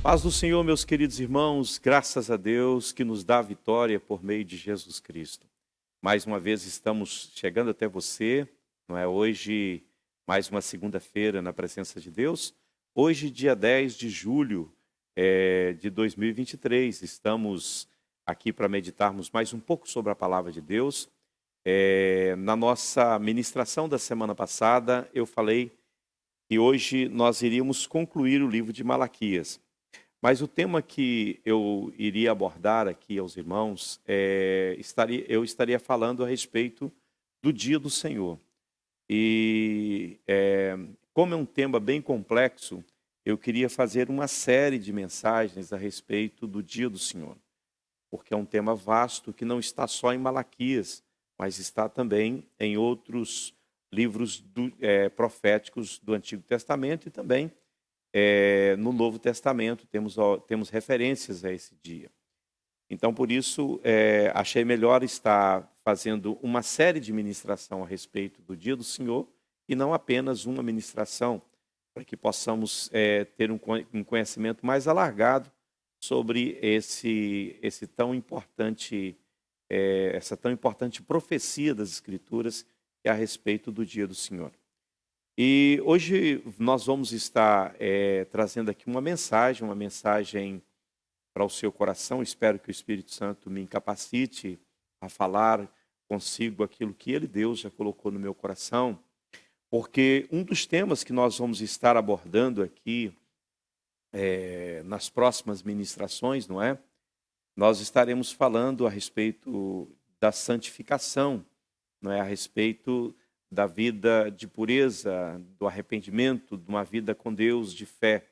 Paz do Senhor, meus queridos irmãos, graças a Deus que nos dá a vitória por meio de Jesus Cristo. Mais uma vez estamos chegando até você, não é? Hoje, mais uma segunda-feira na presença de Deus. Hoje, dia 10 de julho de 2023, estamos aqui para meditarmos mais um pouco sobre a palavra de Deus. Na nossa ministração da semana passada, eu falei que hoje nós iríamos concluir o livro de Malaquias. Mas o tema que eu iria abordar aqui aos irmãos, eu estaria falando a respeito do dia do Senhor. E como é um tema bem complexo, eu queria fazer uma série de mensagens a respeito do dia do Senhor. Porque é um tema vasto que não está só em Malaquias, mas está também em outros livros proféticos do Antigo Testamento e também no Novo Testamento temos referências a esse dia. Então, por isso, achei melhor estar fazendo uma série de ministração a respeito do dia do Senhor e não apenas uma ministração, para que possamos ter um conhecimento mais alargado sobre essa tão importante profecia das Escrituras que é a respeito do dia do Senhor. E hoje nós vamos estar trazendo aqui uma mensagem para o seu coração. Espero que o Espírito Santo me incapacite a falar consigo aquilo que Deus já colocou no meu coração, porque um dos temas que nós vamos estar abordando aqui nas próximas ministrações, não é? Nós estaremos falando a respeito da santificação, não é? A respeito da vida de pureza, do arrependimento, de uma vida com Deus, de fé.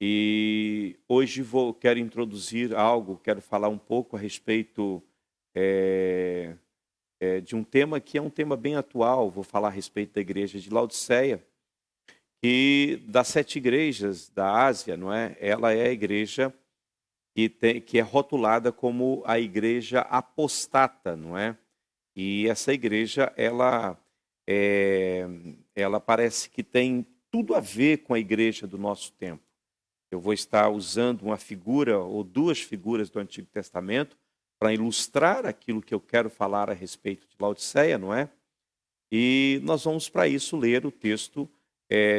E hoje quero introduzir algo, quero falar um pouco a respeito de um tema que é um tema bem atual. Vou falar a respeito da igreja de Laodiceia, e das 7 igrejas da Ásia, não é? Ela é a igreja que é rotulada como a igreja apostata, não é? E essa igreja, ela parece que tem tudo a ver com a igreja do nosso tempo. Eu vou estar usando uma figura ou 2 figuras do Antigo Testamento para ilustrar aquilo que eu quero falar a respeito de Laodiceia, não é? E nós vamos para isso ler o texto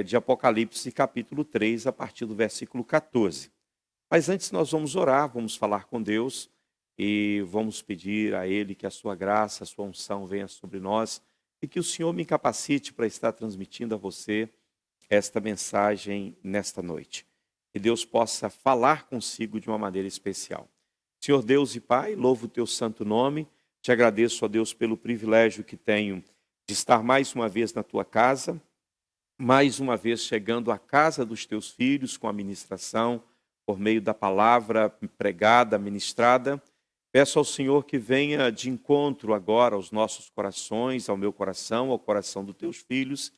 de Apocalipse capítulo 3, a partir do versículo 14. Mas antes nós vamos orar, vamos falar com Deus e vamos pedir a Ele que a sua graça, a sua unção venha sobre nós, e que o Senhor me capacite para estar transmitindo a você esta mensagem nesta noite. Que Deus possa falar consigo de uma maneira especial. Senhor Deus e Pai, louvo o teu santo nome. Te agradeço, ó Deus, pelo privilégio que tenho de estar mais uma vez na tua casa, mais uma vez chegando à casa dos teus filhos com a ministração, por meio da palavra pregada, ministrada. Peço ao Senhor que venha de encontro agora aos nossos corações, ao meu coração, ao coração dos teus filhos,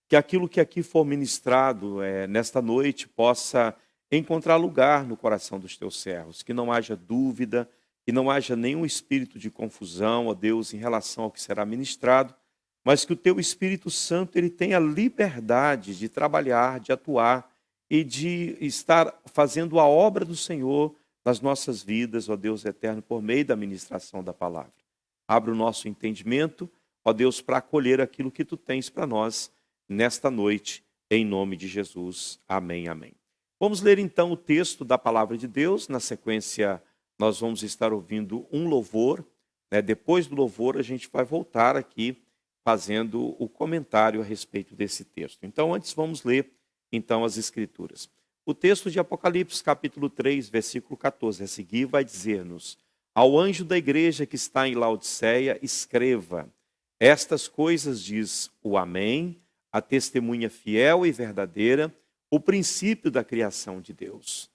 que aquilo que aqui for ministrado nesta noite possa encontrar lugar no coração dos teus servos, que não haja dúvida, que não haja nenhum espírito de confusão, ó Deus, em relação ao que será ministrado, mas que o teu Espírito Santo ele tenha liberdade de trabalhar, de atuar e de estar fazendo a obra do Senhor nas nossas vidas, ó Deus eterno, por meio da ministração da palavra. Abra o nosso entendimento, ó Deus, para acolher aquilo que tu tens para nós nesta noite, em nome de Jesus. Amém, amém. Vamos ler então o texto da palavra de Deus. Na sequência, nós vamos estar ouvindo um louvor, né? Depois do louvor, a gente vai voltar aqui fazendo o comentário a respeito desse texto. Então, antes vamos ler então as Escrituras. O texto de Apocalipse, capítulo 3, versículo 14, a seguir vai dizer-nos: ao anjo da igreja que está em Laodiceia, escreva: estas coisas diz o Amém, a testemunha fiel e verdadeira, o princípio da criação de Deus.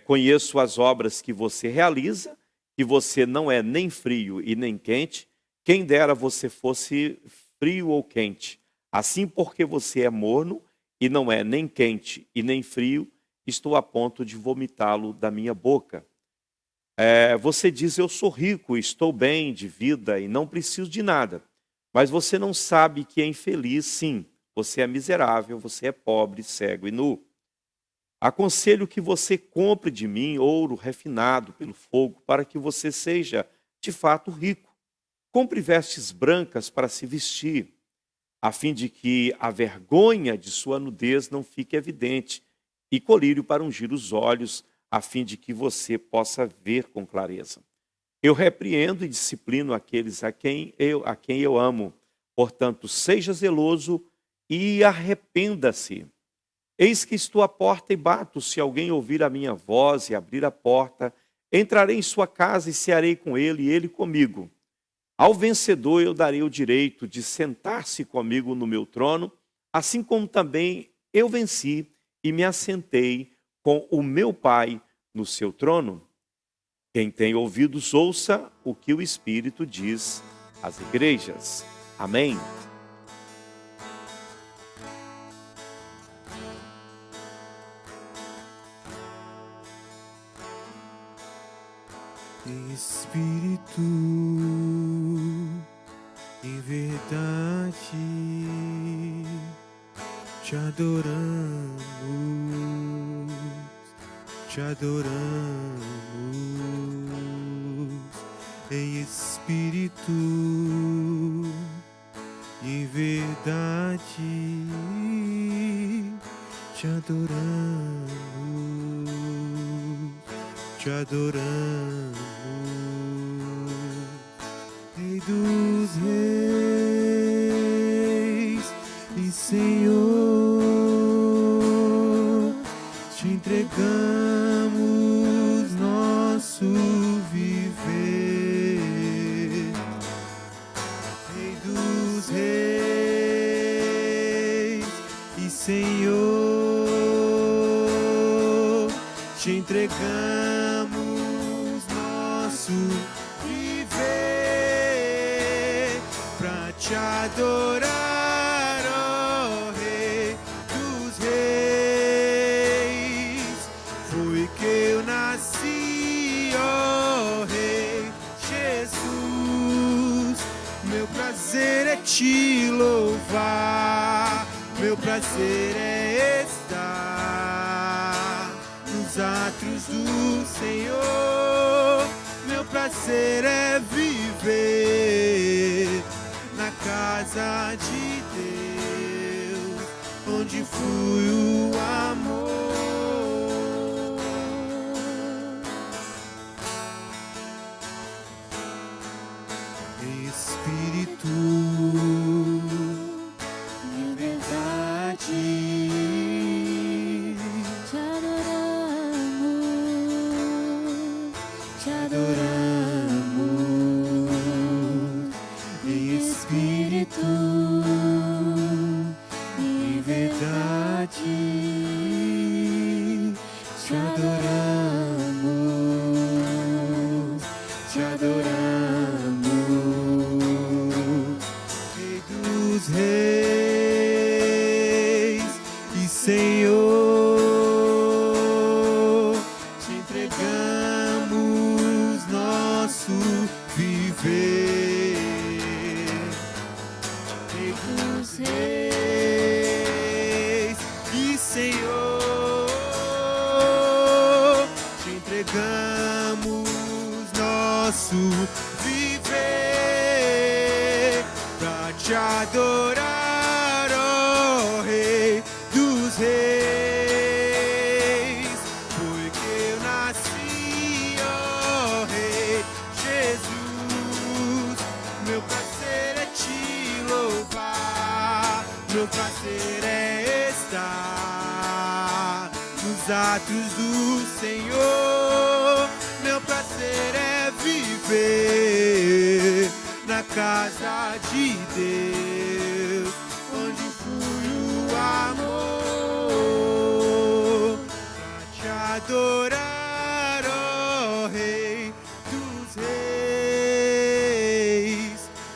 Conheço as obras que você realiza, que você não é nem frio e nem quente. Quem dera você fosse frio ou quente. Assim, porque você é morno e não é nem quente e nem frio, estou a ponto de vomitá-lo da minha boca. Você diz: eu sou rico, estou bem de vida e não preciso de nada. Mas você não sabe que é infeliz, sim. Você é miserável, você é pobre, cego e nu. Aconselho que você compre de mim ouro refinado pelo fogo, para que você seja de fato rico. Compre vestes brancas para se vestir, a fim de que a vergonha de sua nudez não fique evidente, e colírio para ungir os olhos, a fim de que você possa ver com clareza. Eu repreendo e disciplino aqueles a quem eu amo. Portanto, seja zeloso e arrependa-se. Eis que estou à porta e bato. Se alguém ouvir a minha voz e abrir a porta, entrarei em sua casa e cearei com ele e ele comigo. Ao vencedor eu darei o direito de sentar-se comigo no meu trono, assim como também eu venci e me assentei com o meu Pai no seu trono. Quem tem ouvidos, ouça o que o Espírito diz às igrejas. Amém. Espírito, em verdade, te adoramos, te adoramos. Em espírito, em verdade, te adoramos, te adoramos. Rei dos reis e Senhor, te entregamos nosso viver. Rei dos reis e Senhor, te entregamos nosso viver pra te adorar, ó Rei dos reis. Foi que eu nasci, ó Rei Jesus. Meu prazer é te louvar, meu prazer é estar nos átrios do Senhor. Meu prazer é viver na casa de Deus, onde flui o amor. Espírito, em verdade, Te adoramos, te adoramos. em espírito, em verdade, te adoramos, te adoramos. Rei dos reis e Senhor, te entregamos nosso viver. Rei dos reis e Senhor, te entregamos nosso viver pra te adorar, ó Rei dos reis. Foi que eu nasci, ó Rei Jesus. Meu prazer é te louvar, meu prazer é estar nos átrios do Senhor. Meu prazer é viver na casa de Deus, onde flui o amor. Pra te adorar, ó Rei dos reis.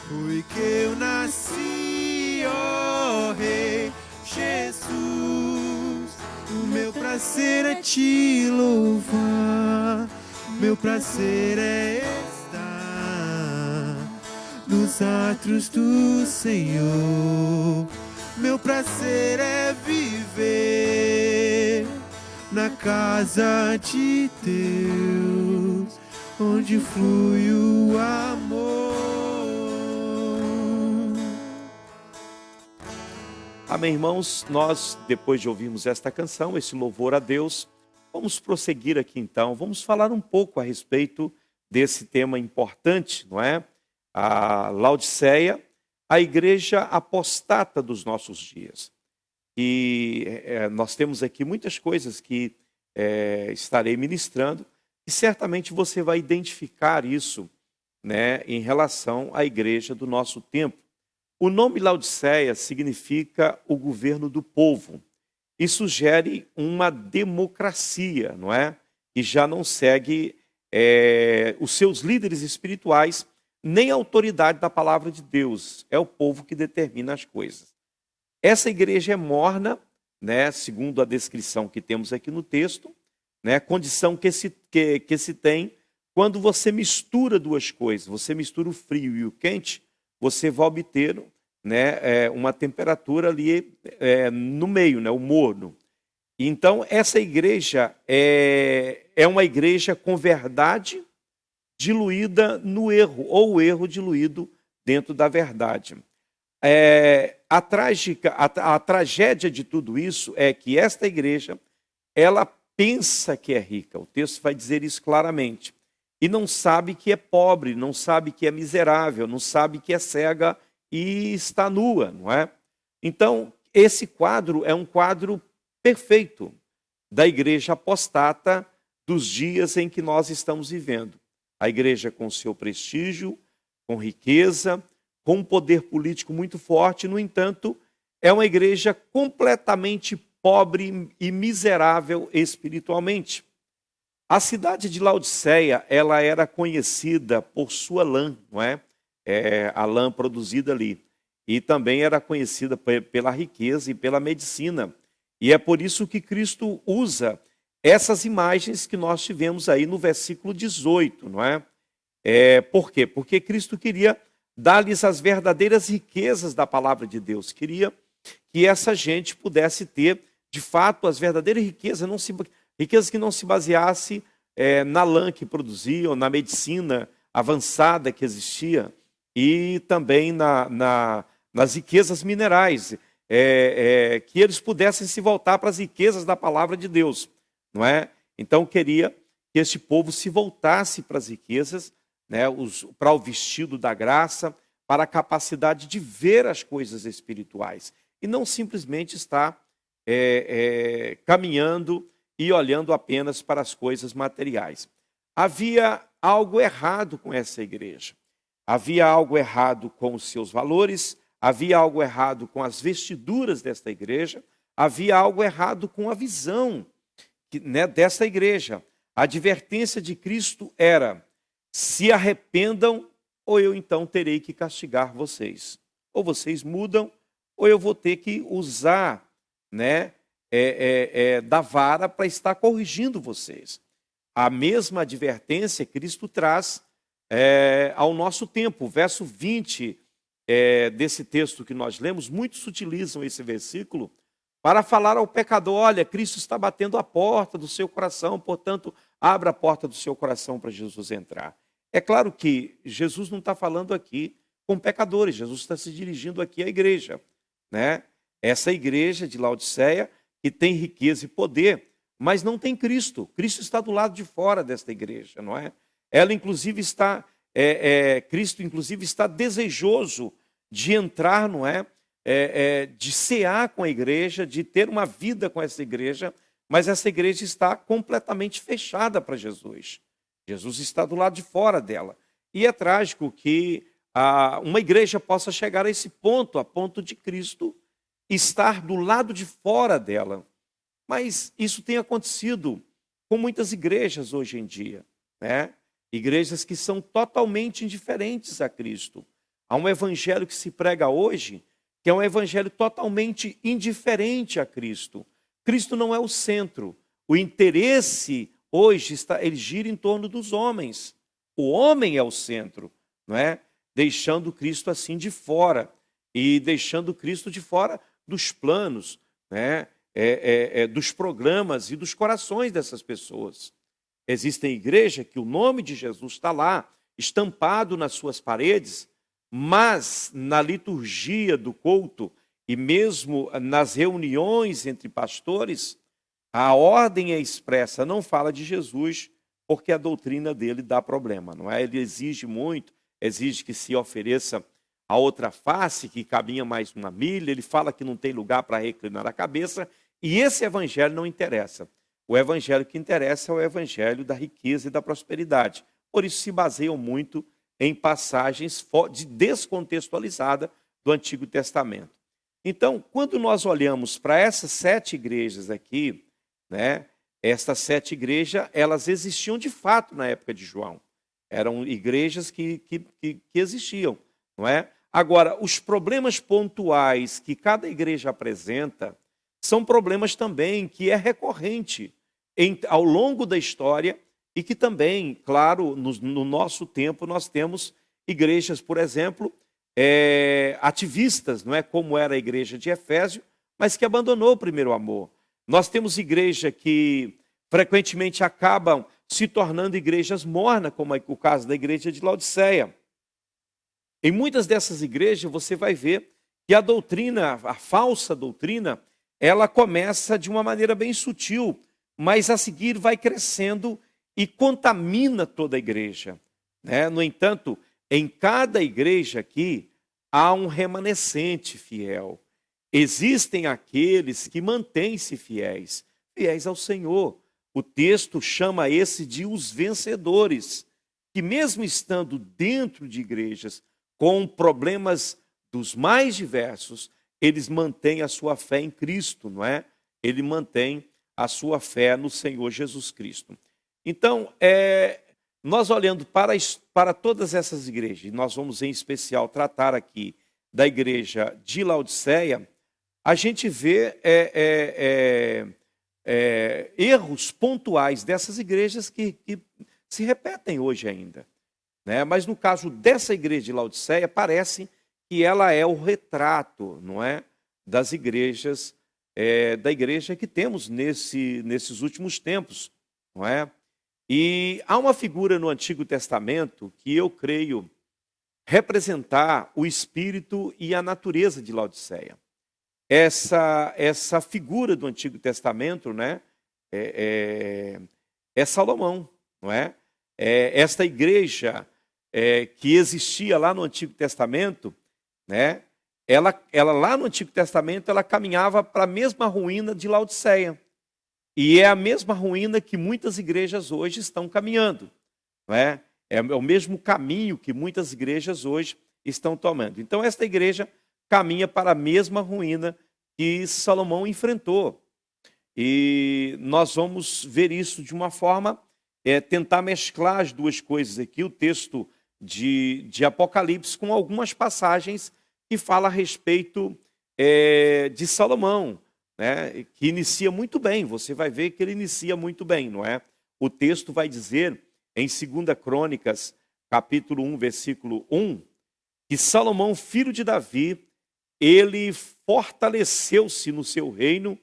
Foi que eu nasci, ó Rei Jesus. O meu prazer é te louvar, meu prazer é estar nos átrios do Senhor. Meu prazer é viver na casa de Deus, onde flui o amor. Amém, irmãos? Nós, depois de ouvirmos esta canção, esse louvor a Deus, vamos prosseguir aqui então, vamos falar um pouco a respeito desse tema importante, não é? A Laodiceia, a igreja apostata dos nossos dias. E nós temos aqui muitas coisas que estarei ministrando, e certamente você vai identificar isso, né, em relação à igreja do nosso tempo. O nome Laodiceia significa o governo do povo e sugere uma democracia, não é? E já não segue os seus líderes espirituais, nem a autoridade da palavra de Deus. É o povo que determina as coisas. Essa igreja é morna, né, segundo a descrição que temos aqui no texto, né, condição que se tem quando você mistura duas coisas, você mistura o frio e o quente, você vai obter, né, uma temperatura ali no meio, né, o morno. Então, essa igreja é uma igreja com verdade diluída no erro, ou o erro diluído dentro da verdade. A tragédia de tudo isso é que esta igreja, ela pensa que é rica, o texto vai dizer isso claramente, e não sabe que é pobre, não sabe que é miserável, não sabe que é cega e está nua, não é? Então, esse quadro é um quadro perfeito da igreja apostata dos dias em que nós estamos vivendo. A igreja com seu prestígio, com riqueza, com um poder político muito forte, no entanto, é uma igreja completamente pobre e miserável espiritualmente. A cidade de Laodiceia, ela era conhecida por sua lã, não é? A lã produzida ali. E também era conhecida pela riqueza e pela medicina. E é por isso que Cristo usa essas imagens que nós tivemos aí no versículo 18, não é? Por quê? Porque Cristo queria dar-lhes as verdadeiras riquezas da palavra de Deus. Queria que essa gente pudesse ter, de fato, as verdadeiras riquezas, riquezas que não se baseasse na lã que produziam, na medicina avançada que existia, e também nas riquezas minerais, que eles pudessem se voltar para as riquezas da palavra de Deus, não é? Então queria que este povo se voltasse para as riquezas, né, para o vestido da graça, para a capacidade de ver as coisas espirituais, e não simplesmente estar caminhando e olhando apenas para as coisas materiais. Havia algo errado com essa igreja. Havia algo errado com os seus valores, havia algo errado com as vestiduras desta igreja, havia algo errado com a visão desta igreja. A advertência de Cristo era: se arrependam, ou eu então terei que castigar vocês. Ou vocês mudam, ou eu vou ter que usar, né, da vara para estar corrigindo vocês. A mesma advertência Cristo traz ao nosso tempo. O verso 20 desse texto que nós lemos, muitos utilizam esse versículo para falar ao pecador: olha, Cristo está batendo a porta do seu coração, portanto, abra a porta do seu coração para Jesus entrar. É claro que Jesus não está falando aqui com pecadores, Jesus está se dirigindo aqui à igreja, né? Essa igreja de Laodiceia, que tem riqueza e poder, mas não tem Cristo. Cristo está do lado de fora desta igreja, não é? Ela, inclusive, Cristo, inclusive, está desejoso de entrar, não é? De cear com a igreja, de ter uma vida com essa igreja, mas essa igreja está completamente fechada para Jesus. Jesus está do lado de fora dela. E é trágico que uma igreja possa chegar a esse ponto, a ponto de Cristo estar do lado de fora dela. Mas isso tem acontecido com muitas igrejas hoje em dia, né? Igrejas que são totalmente indiferentes a Cristo. Há um evangelho que se prega hoje, que é um evangelho totalmente indiferente a Cristo. Cristo não é o centro. O interesse hoje ele gira em torno dos homens. O homem é o centro, não é? Deixando Cristo assim de fora, e deixando Cristo de fora dos planos, né? dos programas e dos corações dessas pessoas. Existem igrejas que o nome de Jesus está lá, estampado nas suas paredes, mas na liturgia do culto e mesmo nas reuniões entre pastores, a ordem é expressa, não fala de Jesus, porque a doutrina dele dá problema, não é? Ele exige muito, exige que se ofereça a outra face, que caminha mais uma milha, ele fala que não tem lugar para reclinar a cabeça, e esse evangelho não interessa. O evangelho que interessa é o evangelho da riqueza e da prosperidade. Por isso se baseiam muito em passagens descontextualizadas do Antigo Testamento. Então, quando nós olhamos para essas 7 igrejas aqui, né, estas 7 igrejas, elas existiam de fato na época de João. Eram igrejas que existiam, não é? Agora, os problemas pontuais que cada igreja apresenta são problemas também que é recorrente ao longo da história e que também, claro, no nosso tempo nós temos igrejas, por exemplo, ativistas, não é? Como era a igreja de Efésio, mas que abandonou o primeiro amor. Nós temos igreja que frequentemente acabam se tornando igrejas mornas, como é o caso da igreja de Laodiceia. Em muitas dessas igrejas você vai ver que a doutrina, a falsa doutrina, ela começa de uma maneira bem sutil, mas a seguir vai crescendo e contamina toda a igreja, né? No entanto, em cada igreja aqui há um remanescente fiel. Existem aqueles que mantêm-se fiéis, fiéis ao Senhor. O texto chama esse de os vencedores, que mesmo estando dentro de igrejas com problemas dos mais diversos, eles mantêm a sua fé em Cristo, não é? Ele mantém a sua fé no Senhor Jesus Cristo. Então, nós olhando para todas essas igrejas, e nós vamos em especial tratar aqui da igreja de Laodiceia, a gente vê erros pontuais dessas igrejas que se repetem hoje ainda, né? Mas no caso dessa igreja de Laodiceia, parece que ela é o retrato, não é, das igrejas, da igreja que temos nesses últimos tempos, não é? E há uma figura no Antigo Testamento que eu creio representar o espírito e a natureza de Laodiceia. Essa figura do Antigo Testamento, né, é Salomão, não é? Esta igreja que existia lá no Antigo Testamento, né, ela lá no Antigo Testamento ela caminhava para a mesma ruína de Laodiceia. E é a mesma ruína que muitas igrejas hoje estão caminhando, não é? É o mesmo caminho que muitas igrejas hoje estão tomando. Então, esta igreja caminha para a mesma ruína que Salomão enfrentou. E nós vamos ver isso de uma forma, tentar mesclar as duas coisas aqui, o texto de Apocalipse com algumas passagens que falam a respeito de Salomão, né, que inicia muito bem. Você vai ver que ele inicia muito bem, não é? O texto vai dizer em 2 Crônicas, capítulo 1, versículo 1, que Salomão, filho de Davi, ele fortaleceu-se no seu reino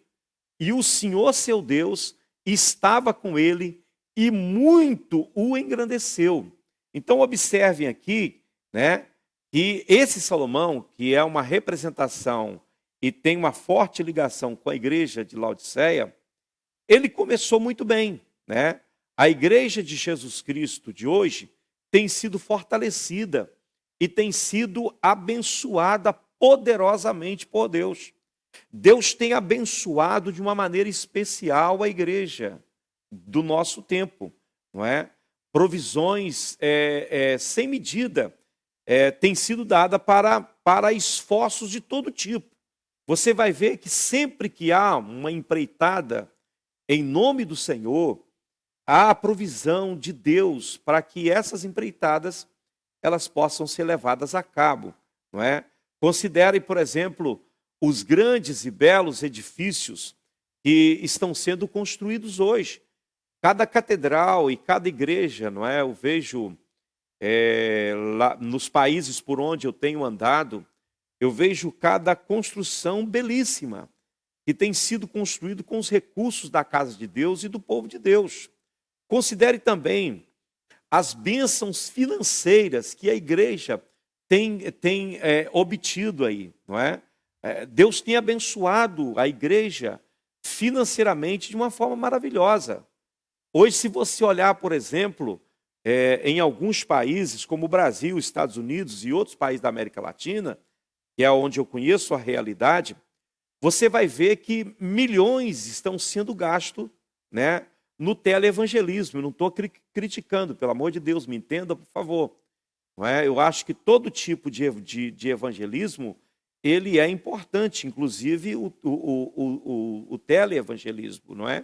e o Senhor, seu Deus, estava com ele e muito o engrandeceu. Então observem aqui, né, que esse Salomão, que é uma representação e tem uma forte ligação com a igreja de Laodiceia, ele começou muito bem, né? A igreja de Jesus Cristo de hoje tem sido fortalecida e tem sido abençoada poderosamente por Deus. Deus tem abençoado de uma maneira especial a igreja do nosso tempo, não é? Provisões sem medida têm sido dadas para esforços de todo tipo. Você vai ver que sempre que há uma empreitada em nome do Senhor, há a provisão de Deus para que essas empreitadas elas possam ser levadas a cabo, não é? Considere, por exemplo, os grandes e belos edifícios que estão sendo construídos hoje. Cada catedral e cada igreja, não é? Eu vejo lá nos países por onde eu tenho andado, eu vejo cada construção belíssima, que que tem sido construído com os recursos da casa de Deus e do povo de Deus. Considere também as bênçãos financeiras que a igreja tem obtido aí, não é? Deus tem abençoado a igreja financeiramente de uma forma maravilhosa. Hoje, se você olhar, por exemplo, em alguns países, como o Brasil, Estados Unidos e outros países da América Latina, que é onde eu conheço a realidade, você vai ver que milhões estão sendo gastos, né, no teleevangelismo. Eu não estou criticando, pelo amor de Deus, me entenda, por favor. Não é? Eu acho que todo tipo de evangelismo ele é importante, inclusive o teleevangelismo, não é?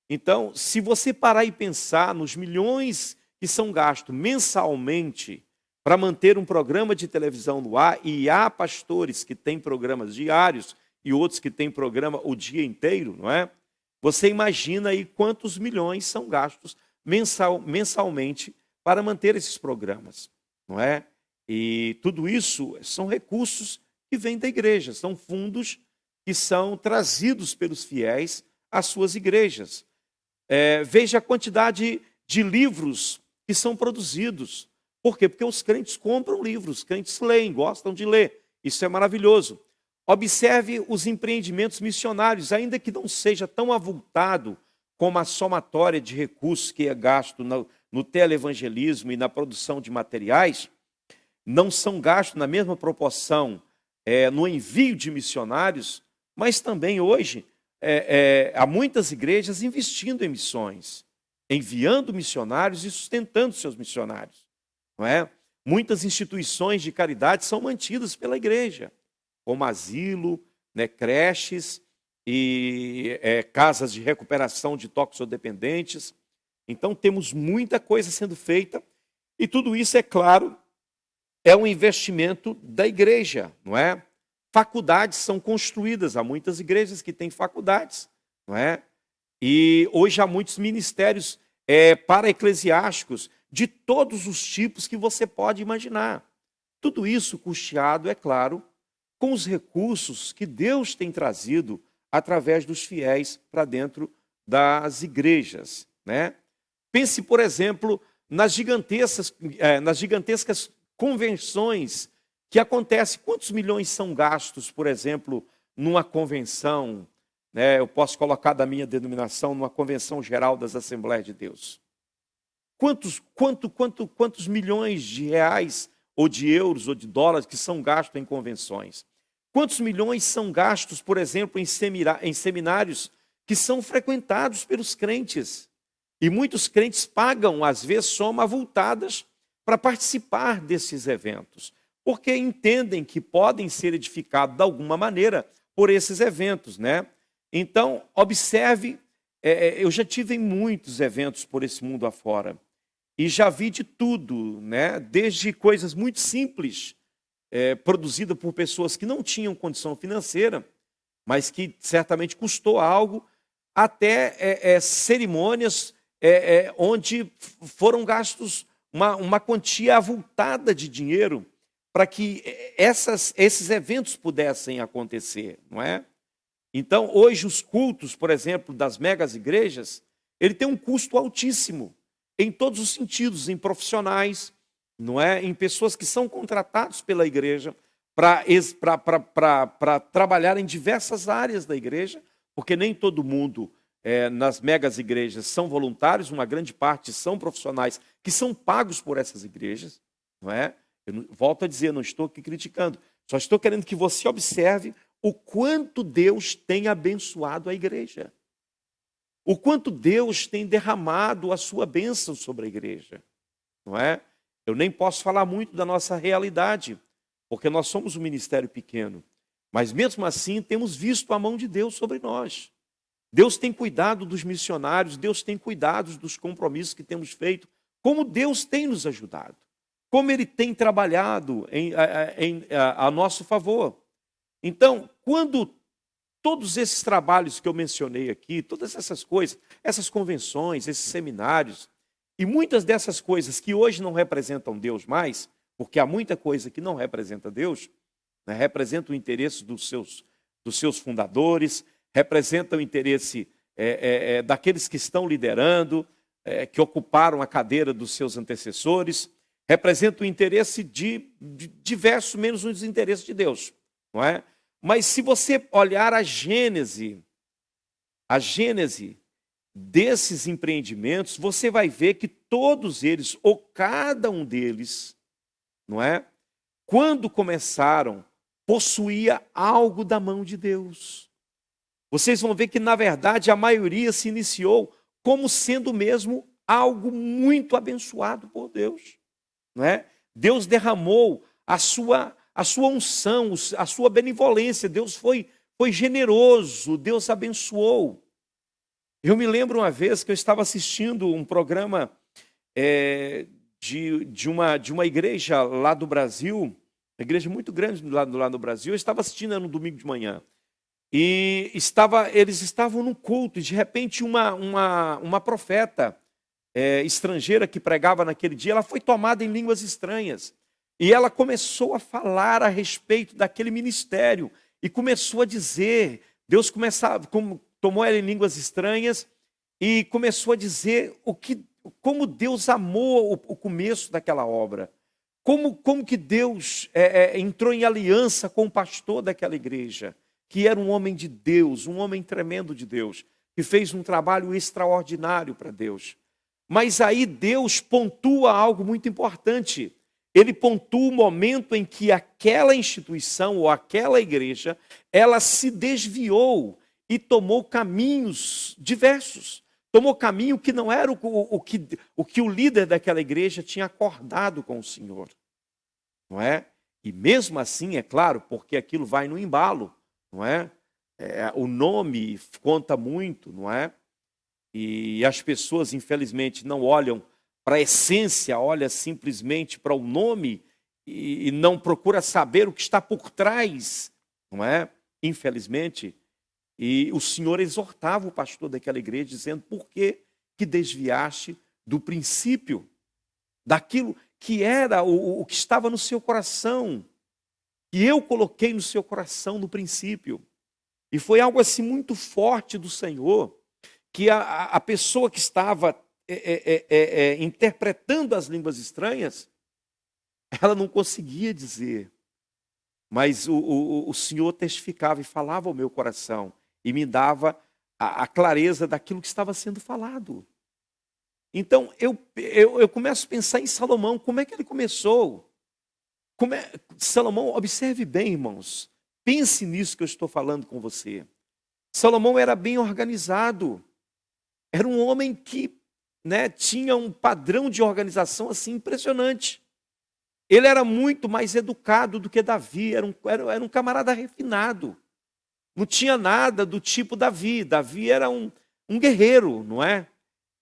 Então, se você parar e pensar nos milhões que são gastos mensalmente para manter um programa de televisão no ar, e há pastores que têm programas diários e outros que têm programa o dia inteiro, não é? Você imagina aí quantos milhões são gastos mensalmente para manter esses programas, não é? E tudo isso são recursos que vêm da igreja, são fundos que são trazidos pelos fiéis às suas igrejas. Veja a quantidade de livros que são produzidos. Por quê? Porque os crentes compram livros, os crentes leem, gostam de ler. Isso é maravilhoso. Observe os empreendimentos missionários, ainda que não seja tão avultado como a somatória de recursos que é gasto no teleevangelismo e na produção de materiais, não são gastos na mesma proporção no envio de missionários, mas também hoje há muitas igrejas investindo em missões, enviando missionários e sustentando seus missionários, não é? Muitas instituições de caridade são mantidas pela igreja, como asilo, né, creches e casas de recuperação de toxicodependentes. Então temos muita coisa sendo feita e tudo isso, é claro, é um investimento da igreja, não é? Faculdades são construídas, há muitas igrejas que têm faculdades, não é? E hoje há muitos ministérios para-eclesiásticos de todos os tipos que você pode imaginar. Tudo isso custeado, é claro, com os recursos que Deus tem trazido através dos fiéis para dentro das igrejas, né? Pense, por exemplo, nas gigantescas convenções que acontecem. Quantos milhões são gastos, por exemplo, numa convenção, né? Eu posso colocar da minha denominação, numa convenção geral das Assembleias de Deus. Quantos milhões de reais, ou de euros, ou de dólares que são gastos em convenções? Quantos milhões são gastos, por exemplo, em seminários que são frequentados pelos crentes? E muitos crentes pagam, às vezes, somas avultadas para participar desses eventos, porque entendem que podem ser edificados de alguma maneira por esses eventos, né? Então, observe, eu já tive em muitos eventos por esse mundo afora, e já vi de tudo, né? Desde coisas muito simples, produzidas por pessoas que não tinham condição financeira, mas que certamente custou algo, até cerimônias onde foram gastos uma quantia avultada de dinheiro para que esses eventos pudessem acontecer, não é? Então, hoje, os cultos, por exemplo, das megas igrejas, ele tem um custo altíssimo, em todos os sentidos, em profissionais, não é? Em pessoas que são contratados pela igreja para trabalhar em diversas áreas da igreja, porque nem todo mundo nas megas igrejas são voluntários, uma grande parte são profissionais que são pagos por essas igrejas, não é? Eu volto a dizer, não estou aqui criticando, só estou querendo que você observe o quanto Deus tem abençoado a igreja, o quanto Deus tem derramado a sua bênção sobre a igreja, não é? Eu nem posso falar muito da nossa realidade, porque nós somos um ministério pequeno, mas mesmo assim temos visto a mão de Deus sobre nós. Deus tem cuidado dos missionários, Deus tem cuidado dos compromissos que temos feito, como Deus tem nos ajudado, como Ele tem trabalhado a nosso favor. Então, quando todos esses trabalhos que eu mencionei aqui, todas essas coisas, essas convenções, esses seminários, e muitas dessas coisas que hoje não representam Deus mais, porque há muita coisa que não representa Deus, né, representa o interesse dos seus fundadores, representa o interesse daqueles que estão liderando, que ocuparam a cadeira dos seus antecessores, representa o interesse de diversos, menos os interesses de Deus, não é? Mas se você olhar a gênese desses empreendimentos, você vai ver que todos eles, ou cada um deles, não é? Quando começaram, possuía algo da mão de Deus. Vocês vão ver que, na verdade, a maioria se iniciou como sendo mesmo algo muito abençoado por Deus, não é? Deus derramou a sua unção, a sua benevolência. Deus foi generoso, Deus abençoou. Eu me lembro uma vez que eu estava assistindo um programa de uma igreja lá do Brasil, uma igreja muito grande lá no Brasil. Eu estava assistindo no domingo de manhã. E eles estavam num culto, e de repente uma profeta estrangeira que pregava naquele dia, ela foi tomada em línguas estranhas. E ela começou a falar a respeito daquele ministério. E começou a dizer, Deus tomou ela em línguas estranhas e começou a dizer como Deus amou o começo daquela obra. Como que Deus entrou em aliança com o pastor daquela igreja, que era um homem de Deus, um homem tremendo de Deus, que fez um trabalho extraordinário para Deus. Mas aí Deus pontua algo muito importante. Ele pontua o momento em que aquela instituição ou aquela igreja, ela se desviou e tomou caminhos diversos. Tomou caminho que não era o que o líder daquela igreja tinha acordado com o Senhor. Não é? E mesmo assim, é claro, porque aquilo vai no embalo, não é? O nome conta muito, não é? E as pessoas, infelizmente, não olham para a essência, olham simplesmente para o nome e não procura saber o que está por trás, não é? Infelizmente. E o Senhor exortava o pastor daquela igreja, dizendo: por que desviaste do princípio, daquilo que era o que estava no seu coração, que eu coloquei no seu coração no princípio. E foi algo assim muito forte do Senhor, que a pessoa que estava interpretando as línguas estranhas, ela não conseguia dizer, mas o Senhor testificava e falava ao meu coração, e me dava a clareza daquilo que estava sendo falado. Então, eu começo a pensar em Salomão, como é que ele começou? Salomão, observe bem, irmãos, pense nisso que eu estou falando com você. Salomão era bem organizado, era um homem que, né, tinha um padrão de organização assim impressionante. Ele era muito mais educado do que Davi, era um camarada refinado. Não tinha nada do tipo Davi. Davi era um guerreiro, não é?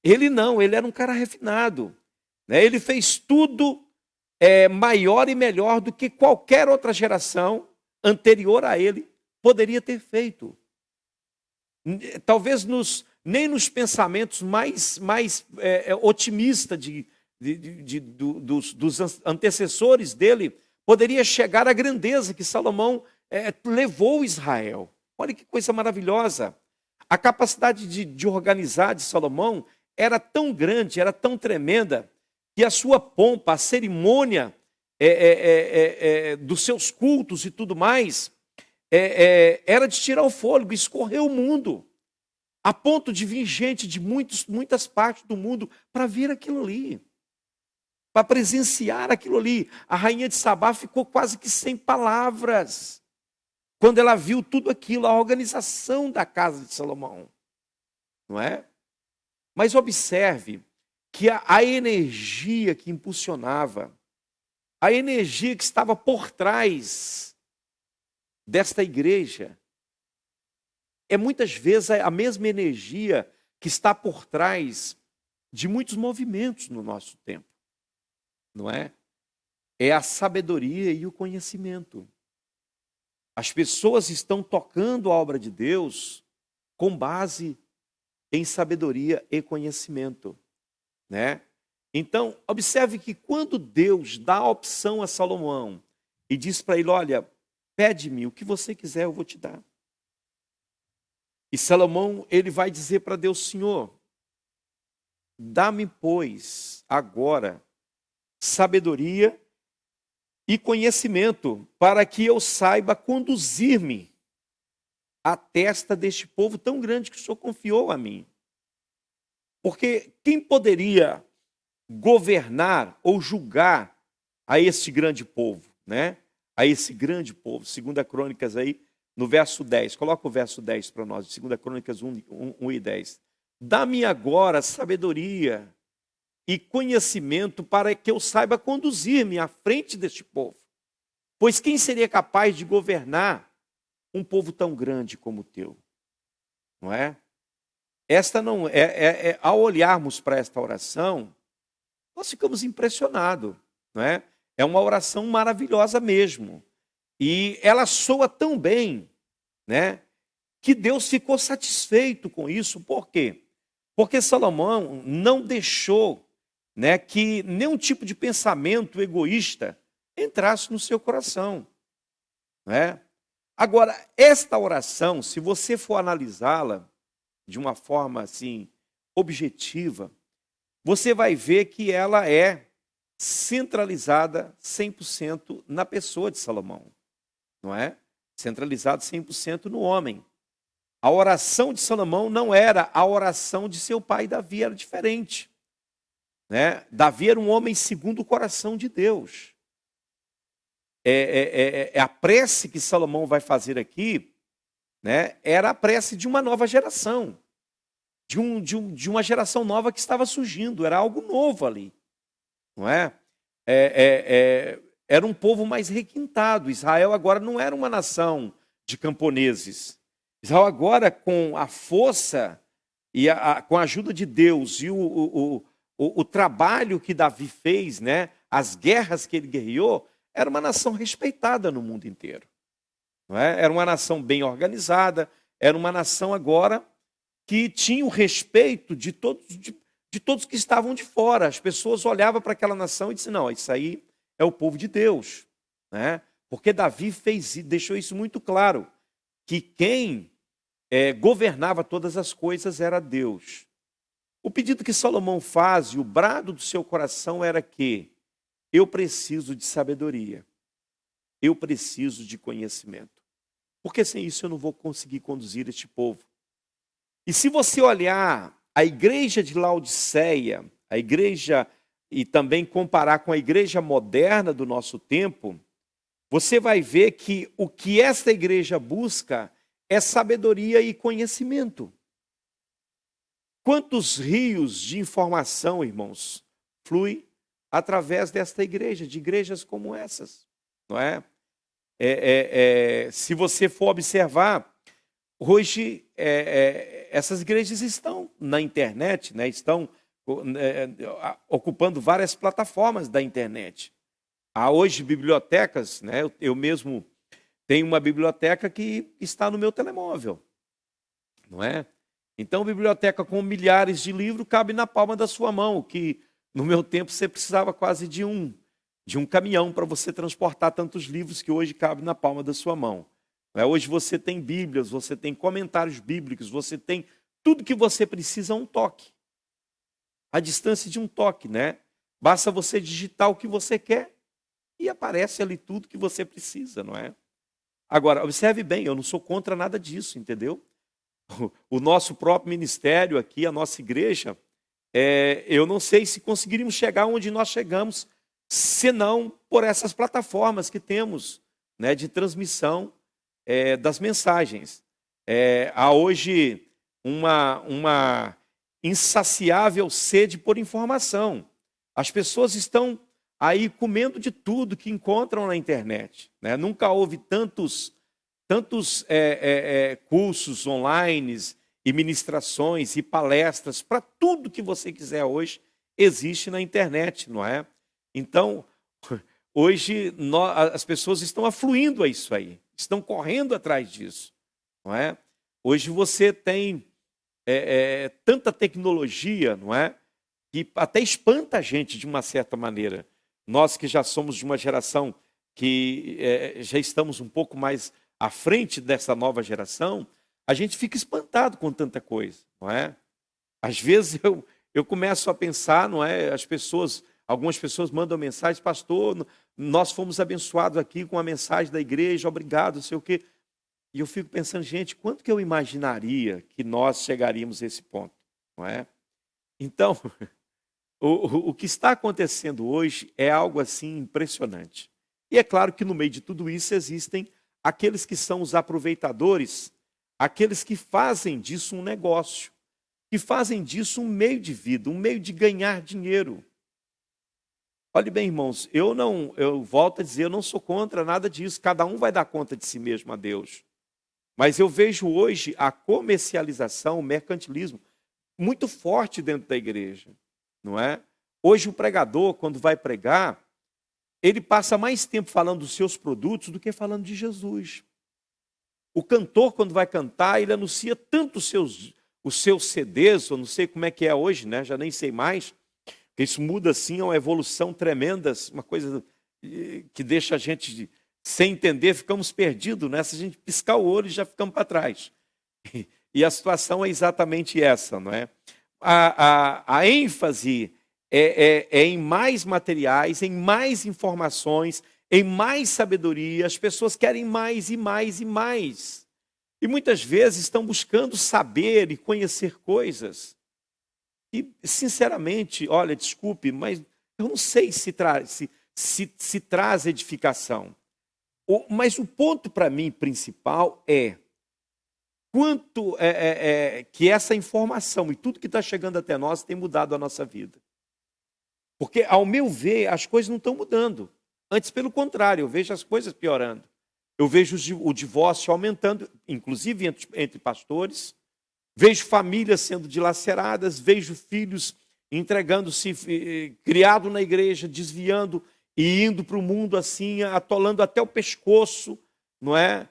Ele não, ele era um cara refinado. Né? Ele fez tudo maior e melhor do que qualquer outra geração anterior a ele poderia ter feito. Talvez nem nos pensamentos mais otimistas dos antecessores dele poderia chegar à grandeza que Salomão levou Israel. Olha que coisa maravilhosa. A capacidade de organizar de Salomão era tão grande, era tão tremenda, que a sua pompa, a cerimônia dos seus cultos e tudo mais, era de tirar o fôlego, escorrer o mundo, a ponto de vir gente de muitas partes do mundo para ver aquilo ali, para presenciar aquilo ali. A rainha de Sabá ficou quase que sem palavras quando ela viu tudo aquilo, a organização da casa de Salomão, não é? Mas observe que a energia que impulsionava, a energia que estava por trás desta igreja, é muitas vezes a mesma energia que está por trás de muitos movimentos no nosso tempo, não é? É a sabedoria e o conhecimento. As pessoas estão tocando a obra de Deus com base em sabedoria e conhecimento, né? Então, observe que quando Deus dá a opção a Salomão e diz para ele: olha, pede-me o que você quiser, eu vou te dar. E Salomão, ele vai dizer para Deus: Senhor, dá-me, pois, agora sabedoria e conhecimento, para que eu saiba conduzir-me à testa deste povo tão grande que o Senhor confiou a mim. Porque quem poderia governar ou julgar a esse grande povo, né? A esse grande povo. 2 Crônicas aí, no verso 10. Coloca o verso 10 para nós, 2 Crônicas 1 e 10. Dá-me agora sabedoria e conhecimento para que eu saiba conduzir-me à frente deste povo. Pois quem seria capaz de governar um povo tão grande como o teu? Não é? Esta não ao olharmos para esta oração, nós ficamos impressionados, não é? É uma oração maravilhosa mesmo. E ela soa tão bem, né, que Deus ficou satisfeito com isso. Por quê? Porque Salomão não deixou, né, que nenhum tipo de pensamento egoísta entrasse no seu coração, né? Agora, esta oração, se você for analisá-la de uma forma assim objetiva, você vai ver que ela é centralizada 100% na pessoa de Salomão, não é? Centralizada 100% no homem. A oração de Salomão não era a oração de seu pai Davi, era diferente, né? Davi era um homem segundo o coração de Deus. A prece que Salomão vai fazer aqui, né, era a prece de uma nova geração, de uma geração nova que estava surgindo, era algo novo ali, não é? Era um povo mais requintado. Israel agora não era uma nação de camponeses. Israel agora, com a força e com a ajuda de Deus e o trabalho que Davi fez, né, as guerras que ele guerreou, era uma nação respeitada no mundo inteiro. Não é? Era uma nação bem organizada, era uma nação agora que tinha o respeito de todos que estavam de fora. As pessoas olhavam para aquela nação e diziam: não, isso aí é o povo de Deus, né? Porque Davi deixou isso muito claro, que quem governava todas as coisas era Deus. O pedido que Salomão faz e o brado do seu coração era que eu preciso de sabedoria, eu preciso de conhecimento, porque sem isso eu não vou conseguir conduzir este povo. E se você olhar a igreja de Laodiceia, a igreja, e também comparar com a igreja moderna do nosso tempo, você vai ver que o que esta igreja busca é sabedoria e conhecimento. Quantos rios de informação, irmãos, fluem através desta igreja, de igrejas como essas, não é? Se você for observar, hoje essas igrejas estão na internet, né? Estão ocupando várias plataformas da internet. Há hoje bibliotecas, né? Eu mesmo tenho uma biblioteca que está no meu telemóvel, não é? Então, biblioteca com milhares de livros cabe na palma da sua mão, que no meu tempo você precisava quase de um caminhão para você transportar tantos livros que hoje cabem na palma da sua mão. Hoje você tem Bíblias, você tem comentários bíblicos, você tem tudo que você precisa a um toque. A distância de um toque, né? Basta você digitar o que você quer e aparece ali tudo que você precisa, não é? Agora, observe bem, eu não sou contra nada disso, entendeu? O nosso próprio ministério aqui, a nossa igreja, eu não sei se conseguiríamos chegar onde nós chegamos, senão por essas plataformas que temos, né, de transmissão das mensagens. Há hoje uma insaciável sede por informação. As pessoas estão aí comendo de tudo que encontram na internet, né? Nunca houve tantos cursos online e ministrações e palestras para tudo que você quiser hoje existe na internet, não é? Então, hoje as pessoas estão afluindo a isso aí, estão correndo atrás disso, não é? Hoje você tem tanta tecnologia, não é? Que até espanta a gente de uma certa maneira. Nós que já somos de uma geração que já estamos um pouco mais à frente dessa nova geração, a gente fica espantado com tanta coisa, não é? Às vezes eu começo a pensar, não é? Algumas pessoas mandam mensagem, pastor, nós fomos abençoados aqui com a mensagem da igreja, obrigado, não sei o quê. E eu fico pensando, gente, quanto que eu imaginaria que nós chegaríamos a esse ponto, não é? Então, o que está acontecendo hoje é algo assim impressionante. E é claro que no meio de tudo isso existem aqueles que são os aproveitadores, aqueles que fazem disso um negócio, que fazem disso um meio de vida, um meio de ganhar dinheiro. Olhe bem, irmãos, eu volto a dizer, eu não sou contra nada disso, cada um vai dar conta de si mesmo a Deus. Mas eu vejo hoje a comercialização, o mercantilismo, muito forte dentro da igreja, não é? Hoje o pregador, quando vai pregar, ele passa mais tempo falando dos seus produtos do que falando de Jesus. O cantor, quando vai cantar, ele anuncia tanto os seus CDs, eu não sei como é que é hoje, né? Já nem sei mais, porque isso muda assim, é uma evolução tremenda, uma coisa que deixa a gente sem entender, ficamos perdidos, né? Se a gente piscar o olho, já ficamos para trás. E a situação é exatamente essa, não é? A ênfase é em mais materiais, em mais informações, em mais sabedoria. As pessoas querem mais e mais e mais. E muitas vezes estão buscando saber e conhecer coisas. E, sinceramente, olha, desculpe, mas eu não sei se traz edificação. Mas o ponto para mim principal é quanto que essa informação e tudo que está chegando até nós tem mudado a nossa vida. Porque, ao meu ver, as coisas não estão mudando. Antes, pelo contrário, eu vejo as coisas piorando. Eu vejo o divórcio aumentando, inclusive entre pastores. Vejo famílias sendo dilaceradas, vejo filhos entregando-se, criado na igreja, desviando e indo para o mundo assim, atolando até o pescoço, não é?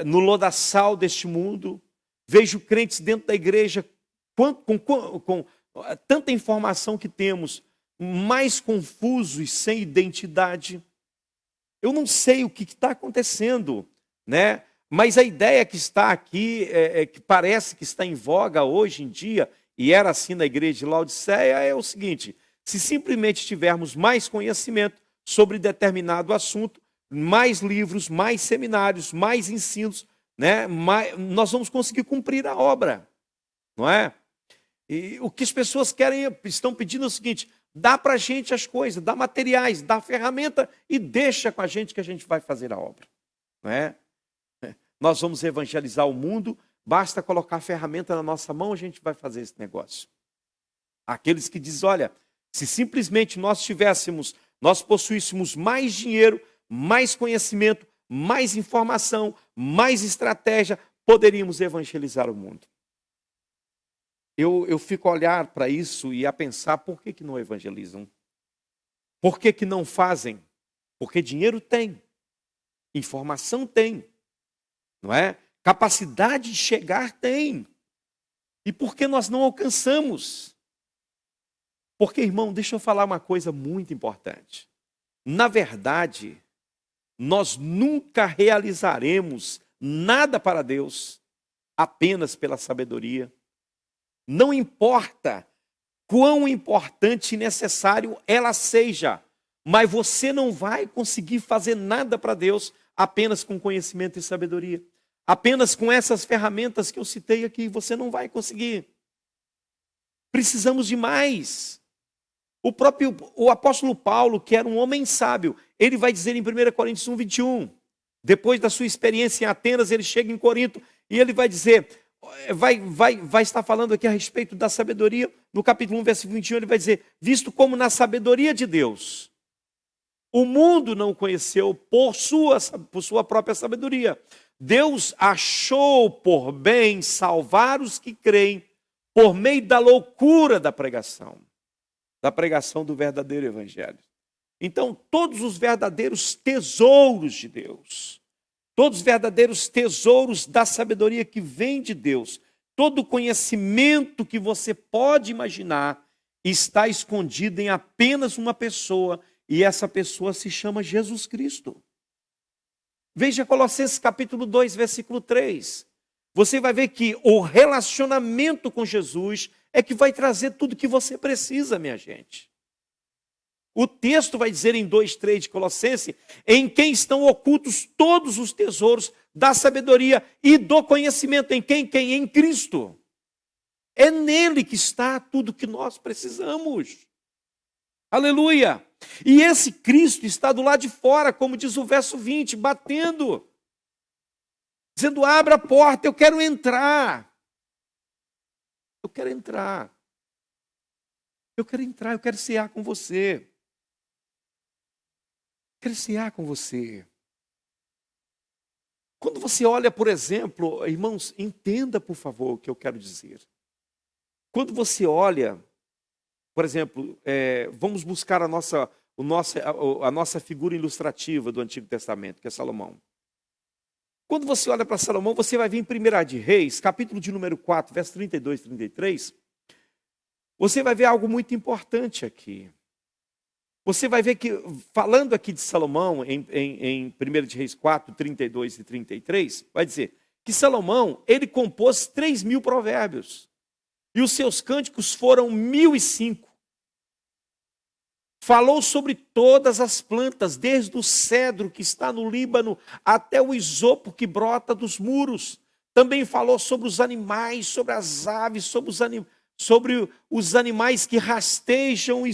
No lodaçal deste mundo. Vejo crentes dentro da igreja, com tanta informação que temos, mais confusos e sem identidade. Eu não sei o que está acontecendo, né? Mas a ideia que está aqui, que parece que está em voga hoje em dia, e era assim na igreja de Laodiceia, é o seguinte: se simplesmente tivermos mais conhecimento sobre determinado assunto, mais livros, mais seminários, mais ensinos, né, nós vamos conseguir cumprir a obra, não é? E o que as pessoas estão pedindo é o seguinte: dá para a gente as coisas, dá materiais, dá ferramenta e deixa com a gente que a gente vai fazer a obra, não é? Nós vamos evangelizar o mundo, basta colocar a ferramenta na nossa mão, a gente vai fazer esse negócio. Aqueles que dizem, olha, se simplesmente nós possuíssemos mais dinheiro, mais conhecimento, mais informação, mais estratégia, poderíamos evangelizar o mundo. Eu fico a olhar para isso e a pensar, por que não evangelizam? Por que não fazem? Porque dinheiro tem, informação tem, não é? Capacidade de chegar tem. E por que nós não alcançamos? Porque, irmão, deixa eu falar uma coisa muito importante. Na verdade, nós nunca realizaremos nada para Deus apenas pela sabedoria. Não importa quão importante e necessário ela seja, mas você não vai conseguir fazer nada para Deus apenas com conhecimento e sabedoria. Apenas com essas ferramentas que eu citei aqui, você não vai conseguir. Precisamos de mais. O apóstolo Paulo, que era um homem sábio, ele vai dizer em 1 Coríntios 1:21, depois da sua experiência em Atenas, ele chega em Corinto e ele vai dizer, vai estar falando aqui a respeito da sabedoria, no capítulo 1, versículo 21, ele vai dizer, visto como na sabedoria de Deus, o mundo não conheceu por sua própria sabedoria. Deus achou por bem salvar os que creem por meio da loucura da pregação do verdadeiro evangelho. Então, todos os verdadeiros tesouros de Deus, todos os verdadeiros tesouros da sabedoria que vem de Deus, todo o conhecimento que você pode imaginar está escondido em apenas uma pessoa, e essa pessoa se chama Jesus Cristo. Veja Colossenses capítulo 2, versículo 3. você vai ver que o relacionamento com Jesus é que vai trazer tudo que você precisa, minha gente. O texto vai dizer em 2:3 de Colossenses, em quem estão ocultos todos os tesouros da sabedoria e do conhecimento. Em quem? Em Cristo. É nele que está tudo que nós precisamos. Aleluia! E esse Cristo está do lado de fora, como diz o verso 20, batendo. Dizendo, abra a porta, eu quero entrar. Eu quero entrar. Eu quero entrar, eu quero cear com você. Eu quero cear com você. Quando você olha, por exemplo, irmãos, entenda, por favor, o que eu quero dizer. Quando você olha, por exemplo, vamos buscar a nossa figura ilustrativa do Antigo Testamento, que é Salomão. Quando você olha para Salomão, você vai ver em 1 de Reis, capítulo de número 4, verso 32 e 33, você vai ver algo muito importante aqui. Você vai ver que, falando aqui de Salomão, em 1 de Reis 4, 32 e 33, vai dizer que Salomão, ele compôs 3.000 provérbios. E os seus cânticos foram 1.005. Falou sobre todas as plantas, desde o cedro que está no Líbano até o isopo que brota dos muros. Também falou sobre os animais, sobre as aves, sobre os animais que rastejam, e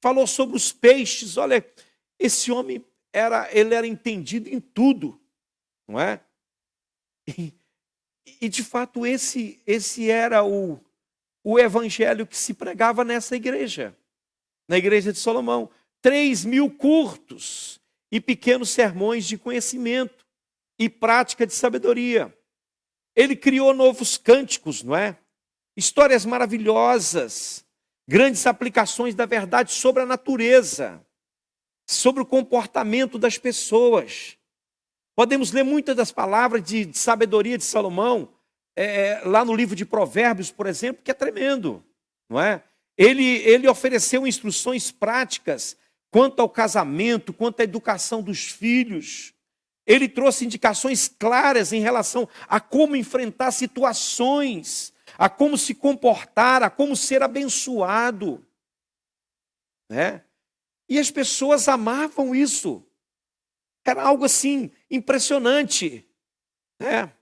falou sobre os peixes. Olha, esse homem ele era entendido em tudo, não é? E de fato esse era o evangelho que se pregava nessa igreja. Na igreja de Salomão, 3.000 curtos e pequenos sermões de conhecimento e prática de sabedoria. Ele criou novos cânticos, não é? Histórias maravilhosas, grandes aplicações da verdade sobre a natureza, sobre o comportamento das pessoas. Podemos ler muitas das palavras de sabedoria de Salomão, lá no livro de Provérbios, por exemplo, que é tremendo, não é? Ele ofereceu instruções práticas quanto ao casamento, quanto à educação dos filhos. Ele trouxe indicações claras em relação a como enfrentar situações, a como se comportar, a como ser abençoado. Né? E as pessoas amavam isso. Era algo assim impressionante. Né?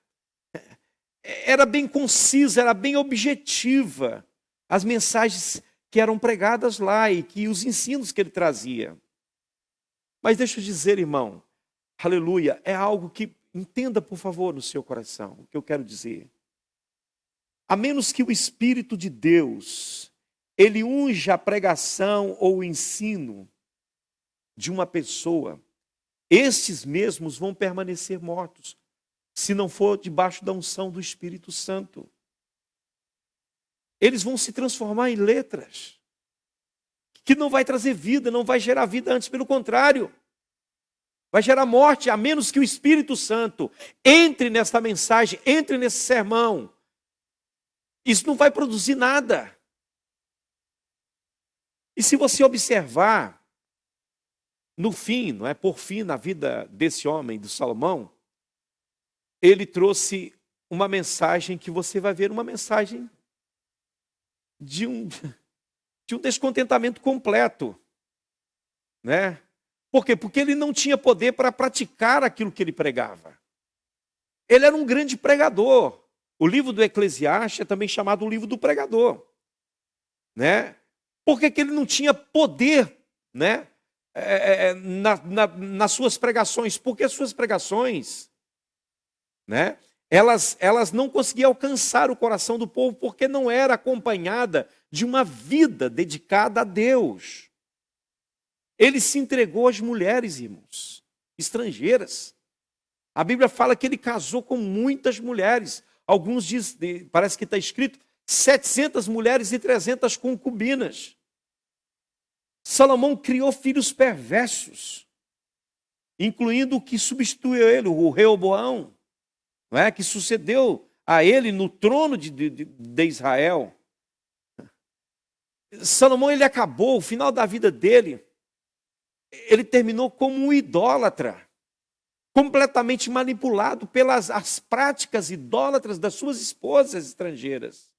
Era bem concisa, era bem objetiva as mensagens que eram pregadas lá e os ensinos que ele trazia. Mas deixa eu dizer, irmão, aleluia, é algo que, entenda por favor no seu coração, o que eu quero dizer. A menos que o Espírito de Deus, ele unja a pregação ou o ensino de uma pessoa, estes mesmos vão permanecer mortos, se não for debaixo da unção do Espírito Santo. Eles vão se transformar em letras, que não vai trazer vida, não vai gerar vida, antes pelo contrário, vai gerar morte, a menos que o Espírito Santo entre nesta mensagem, entre nesse sermão. Isso não vai produzir nada. E se você observar, no fim, não é, por fim, na vida desse homem, do Salomão, ele trouxe uma mensagem que você vai ver, uma mensagem de um descontentamento completo, né? Por quê? Porque ele não tinha poder para praticar aquilo que ele pregava. Ele era um grande pregador. O livro do Eclesiastes é também chamado o livro do pregador, né? Por que ele não tinha poder, né? Nas suas pregações? Porque as suas pregações, né? Elas não conseguiam alcançar o coração do povo porque não era acompanhada de uma vida dedicada a Deus. Ele se entregou às mulheres, irmãos, estrangeiras. A Bíblia fala que ele casou com muitas mulheres. Alguns dizem, parece que está escrito, 700 mulheres e 300 concubinas. Salomão criou filhos perversos, incluindo o que substituiu ele, o Reoboão, não é? Que sucedeu a ele no trono de Israel. Salomão, ele acabou, o final da vida dele, ele terminou como um idólatra. completamente manipulado pelas as práticas idólatras das suas esposas estrangeiras,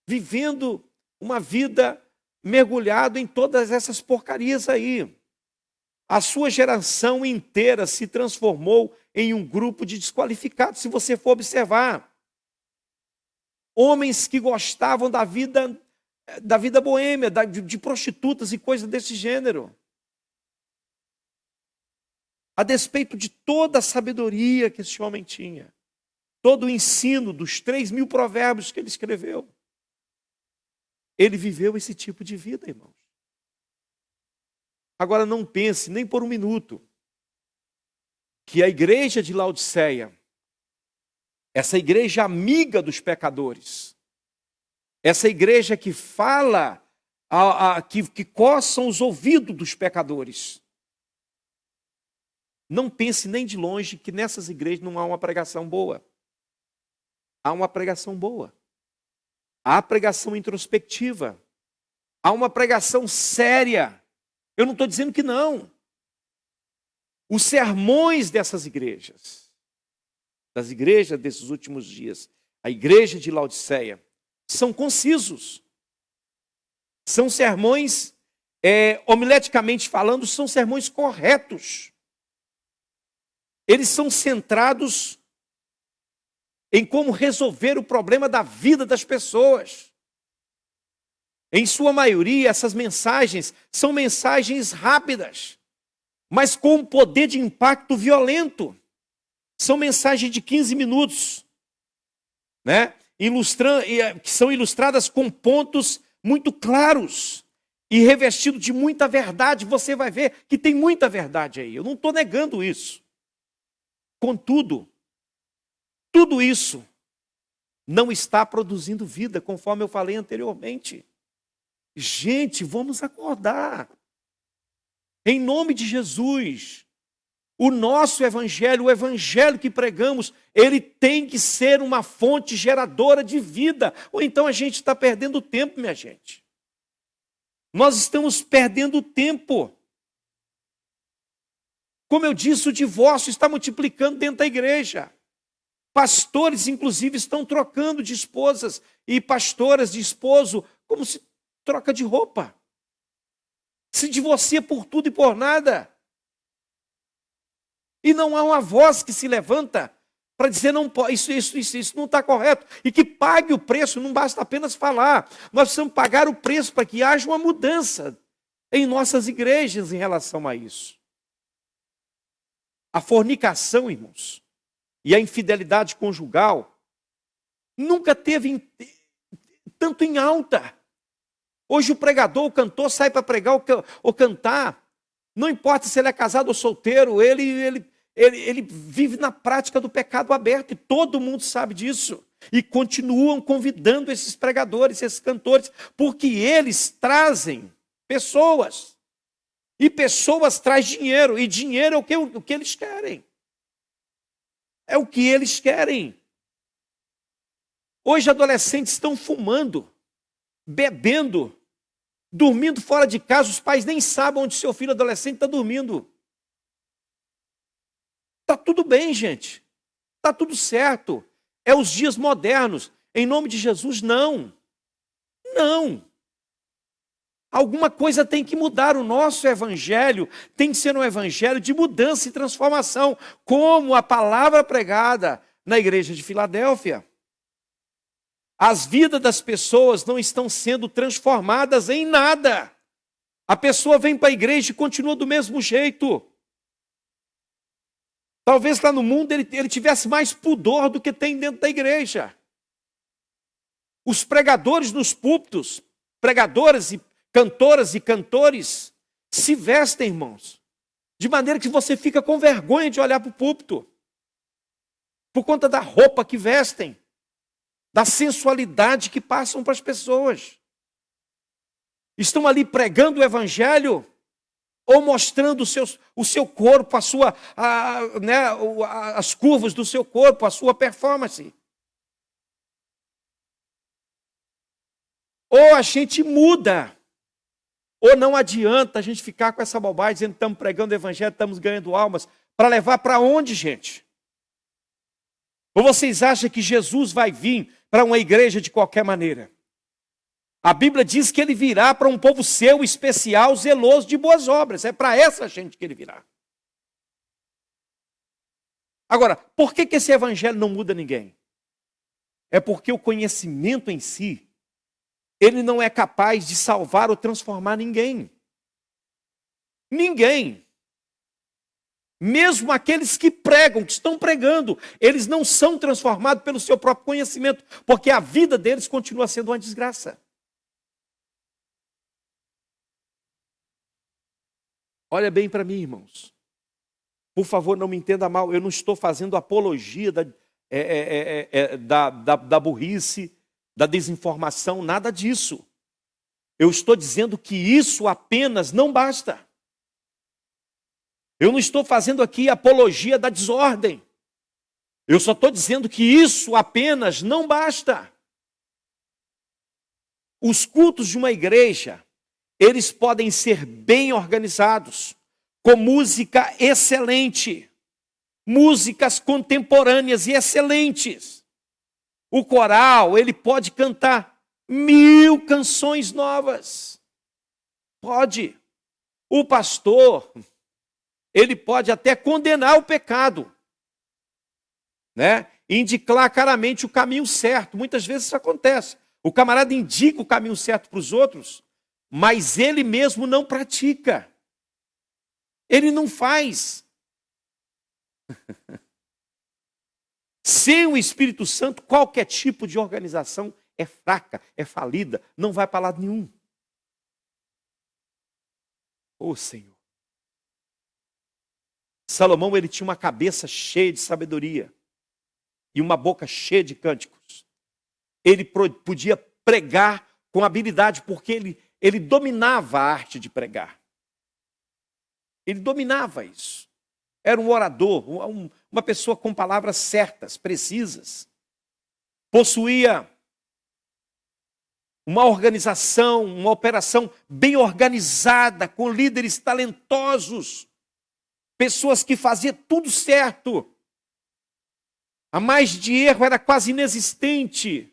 vivendo uma vida mergulhado em todas essas porcarias aí. A sua geração inteira se transformou em um grupo de desqualificados, se você for observar. Homens que gostavam da vida boêmia, de prostitutas e coisas desse gênero. A despeito de toda a sabedoria que esse homem tinha, todo o ensino dos 3.000 provérbios que ele escreveu, ele viveu esse tipo de vida, irmãos. Agora não pense nem por um minuto que a igreja de Laodiceia, essa igreja amiga dos pecadores, essa igreja que fala, que coçam os ouvidos dos pecadores, não pense nem de longe que nessas igrejas não há uma pregação boa. Há uma pregação boa. Há pregação introspectiva. Há uma pregação séria. Eu não estou dizendo que não. Os sermões dessas igrejas, das igrejas desses últimos dias, a igreja de Laodiceia, são concisos. São sermões, homileticamente falando, são sermões corretos. Eles são centrados em como resolver o problema da vida das pessoas. Em sua maioria, essas mensagens são mensagens rápidas, mas com um poder de impacto violento. São mensagens de 15 minutos, né? Que são ilustradas com pontos muito claros e revestidos de muita verdade. Você vai ver que tem muita verdade aí. Eu não estou negando isso. Contudo, tudo isso não está produzindo vida, conforme eu falei anteriormente. Gente, vamos acordar. Em nome de Jesus, o nosso evangelho, o evangelho que pregamos, ele tem que ser uma fonte geradora de vida. Ou então a gente está perdendo tempo, minha gente. Nós estamos perdendo tempo. Como eu disse, o divórcio está multiplicando dentro da igreja. Pastores, inclusive, estão trocando de esposas e pastoras de esposo como se troca de roupa. Se divorcia por tudo e por nada. E não há uma voz que se levanta para dizer não pode, isso não está correto. E que pague o preço, não basta apenas falar. Nós precisamos pagar o preço para que haja uma mudança em nossas igrejas em relação a isso. A fornicação, irmãos, e a infidelidade conjugal nunca teve tanto em alta. Hoje o pregador, o cantor sai para pregar ou cantar, não importa se ele é casado ou solteiro, ele vive na prática do pecado aberto e todo mundo sabe disso. E continuam convidando esses pregadores, esses cantores, porque eles trazem pessoas. E pessoas trazem dinheiro, e dinheiro é o que eles querem. É o que eles querem. Hoje adolescentes estão fumando, bebendo, dormindo fora de casa, os pais nem sabem onde seu filho adolescente está dormindo. Está tudo bem, gente. Está tudo certo. É os dias modernos. Em nome de Jesus, não. Não. Alguma coisa tem que mudar. O nosso evangelho tem que ser um evangelho de mudança e transformação, como a palavra pregada na igreja de Filadélfia. As vidas das pessoas não estão sendo transformadas em nada. A pessoa vem para a igreja e continua do mesmo jeito. Talvez lá no mundo ele tivesse mais pudor do que tem dentro da igreja. Os pregadores nos púlpitos, pregadoras e cantoras e cantores, se vestem, irmãos, de maneira que você fica com vergonha de olhar para o púlpito, por conta da roupa que vestem, da sensualidade que passam para as pessoas. Estão ali pregando o evangelho, ou mostrando o seu corpo, as curvas do seu corpo, a sua performance. Ou a gente muda, ou não adianta a gente ficar com essa bobagem, dizendo que estamos pregando o evangelho, estamos ganhando almas. Para levar para onde, gente? Ou vocês acham que Jesus vai vir para uma igreja de qualquer maneira? A Bíblia diz que ele virá para um povo seu, especial, zeloso de boas obras. É para essa gente que ele virá. Agora, por que esse evangelho não muda ninguém? É porque o conhecimento em si, ele não é capaz de salvar ou transformar ninguém. Ninguém. Mesmo aqueles que pregam, que estão pregando, eles não são transformados pelo seu próprio conhecimento, porque a vida deles continua sendo uma desgraça. Olha bem para mim, irmãos. Por favor, não me entenda mal, eu não estou fazendo apologia da burrice, da desinformação, nada disso. Eu estou dizendo que isso apenas não basta. Eu não estou fazendo aqui apologia da desordem. Eu só estou dizendo que isso apenas não basta. Os cultos de uma igreja, eles podem ser bem organizados, com música excelente, músicas contemporâneas e excelentes. O coral, ele pode cantar 1000 canções novas. Pode. O pastor, ele pode até condenar o pecado, né? Indicar claramente o caminho certo. Muitas vezes isso acontece. O camarada indica o caminho certo para os outros, mas ele mesmo não pratica. Ele não faz. Sem o Espírito Santo, qualquer tipo de organização é fraca, é falida, não vai para lado nenhum. Ô Senhor. Salomão, ele tinha uma cabeça cheia de sabedoria e uma boca cheia de cânticos. Ele podia pregar com habilidade, porque ele dominava a arte de pregar. Ele dominava isso. Era um orador, uma pessoa com palavras certas, precisas. Possuía uma organização, uma operação bem organizada, com líderes talentosos. Pessoas que faziam tudo certo. A margem de erro era quase inexistente.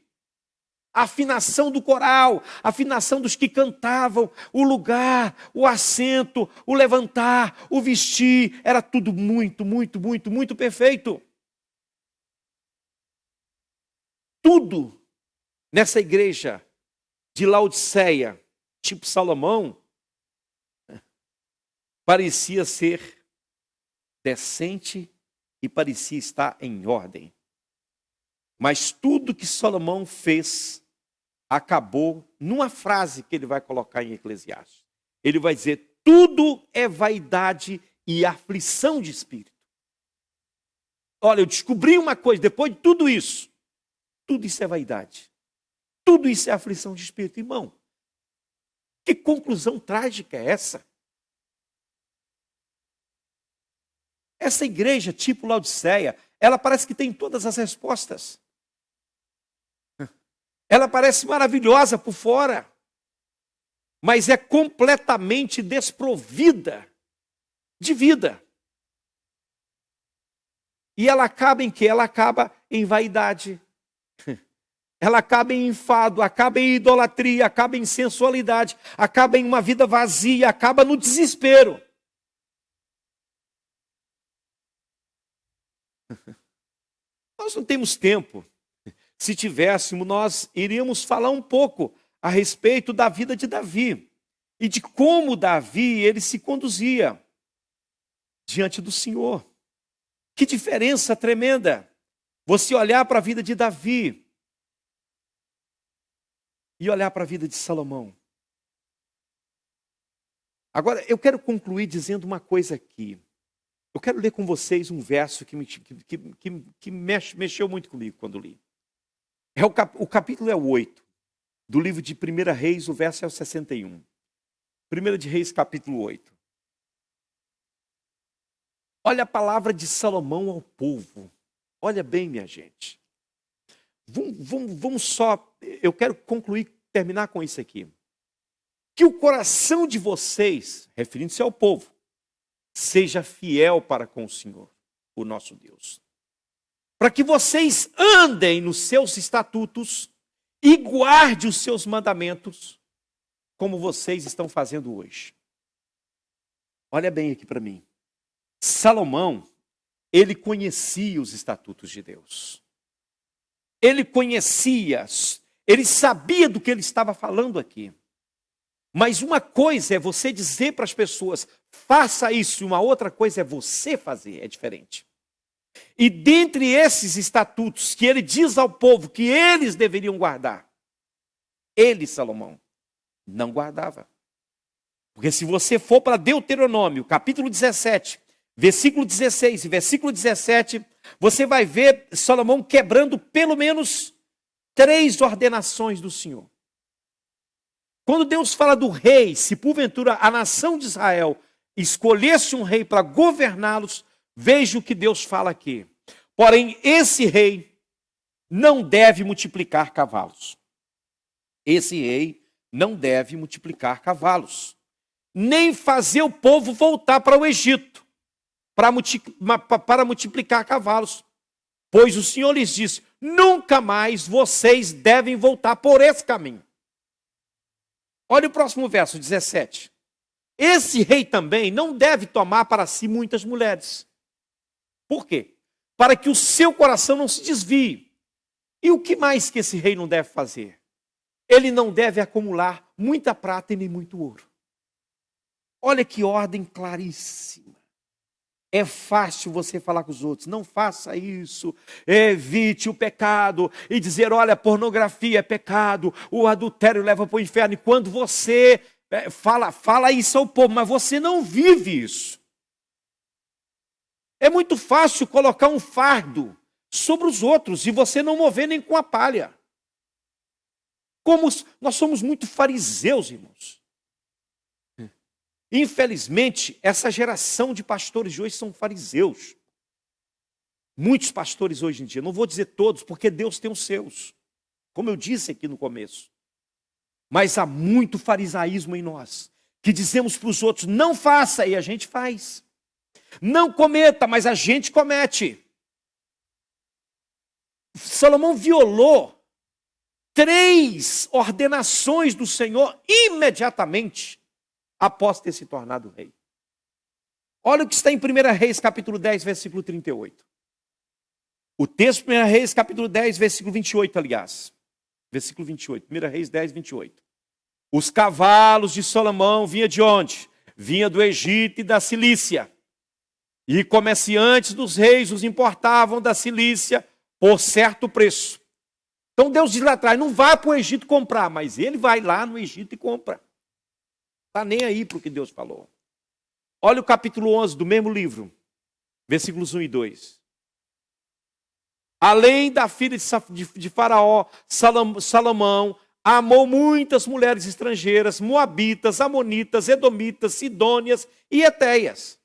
A afinação do coral, a afinação dos que cantavam, o lugar, o assento, o levantar, o vestir, era tudo muito, muito, muito, muito perfeito. Tudo nessa igreja de Laodiceia, tipo Salomão, parecia ser decente e parecia estar em ordem. Mas tudo que Salomão fez acabou numa frase que ele vai colocar em Eclesiastes. Ele vai dizer: tudo é vaidade e aflição de espírito. Olha, eu descobri uma coisa, depois de tudo isso é vaidade. Tudo isso é aflição de espírito. Irmão, que conclusão trágica é essa? Essa igreja, tipo Laodiceia, ela parece que tem todas as respostas. Ela parece maravilhosa por fora, mas é completamente desprovida de vida. E ela acaba em quê? Ela acaba em vaidade. Ela acaba em enfado, acaba em idolatria, acaba em sensualidade, acaba em uma vida vazia, acaba no desespero. Nós não temos tempo. Se tivéssemos, nós iríamos falar um pouco a respeito da vida de Davi e de como Davi ele se conduzia diante do Senhor. Que diferença tremenda você olhar para a vida de Davi e olhar para a vida de Salomão. Agora, eu quero concluir dizendo uma coisa aqui. Eu quero ler com vocês um verso que mexeu muito comigo quando li. O capítulo é o 8, do livro de 1 Reis, o verso é o 61. 1 de Reis, capítulo 8. Olha a palavra de Salomão ao povo. Olha bem, minha gente. Vamos só, eu quero terminar com isso aqui. Que o coração de vocês, referindo-se ao povo, seja fiel para com o Senhor, o nosso Deus. Para que vocês andem nos seus estatutos e guardem os seus mandamentos, como vocês estão fazendo hoje. Olha bem aqui para mim. Salomão, ele conhecia os estatutos de Deus. Ele conhecia, ele sabia do que ele estava falando aqui. Mas uma coisa é você dizer para as pessoas, faça isso, e uma outra coisa é você fazer, é diferente. E dentre esses estatutos que ele diz ao povo que eles deveriam guardar, ele, Salomão, não guardava. Porque se você for para Deuteronômio, capítulo 17, versículo 16 e versículo 17, você vai ver Salomão quebrando pelo menos 3 ordenações do Senhor. Quando Deus fala do rei, se porventura a nação de Israel escolhesse um rei para governá-los, veja o que Deus fala aqui. Porém, esse rei não deve multiplicar cavalos. Esse rei não deve multiplicar cavalos, nem fazer o povo voltar para o Egito para multiplicar cavalos. Pois o Senhor lhes disse, nunca mais vocês devem voltar por esse caminho. Olha o próximo verso, 17. Esse rei também não deve tomar para si muitas mulheres. Por quê? Para que o seu coração não se desvie. E o que mais que esse rei não deve fazer? Ele não deve acumular muita prata e nem muito ouro. Olha que ordem claríssima. É fácil você falar com os outros, não faça isso, evite o pecado e dizer, olha, pornografia é pecado, o adultério leva para o inferno. E quando você fala isso ao povo, mas você não vive isso. É muito fácil colocar um fardo sobre os outros e você não mover nem com a palha. Como nós somos muito fariseus, irmãos. Infelizmente, essa geração de pastores de hoje são fariseus. Muitos pastores hoje em dia, não vou dizer todos, porque Deus tem os seus, como eu disse aqui no começo. Mas há muito farisaísmo em nós, que dizemos para os outros, não faça, e a gente faz. Não cometa, mas a gente comete. Salomão violou 3 ordenações do Senhor imediatamente após ter se tornado rei. Olha o que está em 1 Reis, capítulo 10, versículo 38. O texto de 1 Reis, capítulo 10, versículo 28, aliás. Versículo 28, 1 Reis 10, 28. Os cavalos de Salomão vinham de onde? Vinha do Egito e da Cilícia. E comerciantes dos reis os importavam da Cilícia por certo preço. Então Deus diz lá atrás, não vá para o Egito comprar, mas ele vai lá no Egito e compra. Está nem aí para o que Deus falou. Olha o capítulo 11 do mesmo livro, versículos 1 e 2. Além da filha de Faraó, Salomão amou muitas mulheres estrangeiras, moabitas, amonitas, edomitas, sidônias e etéias.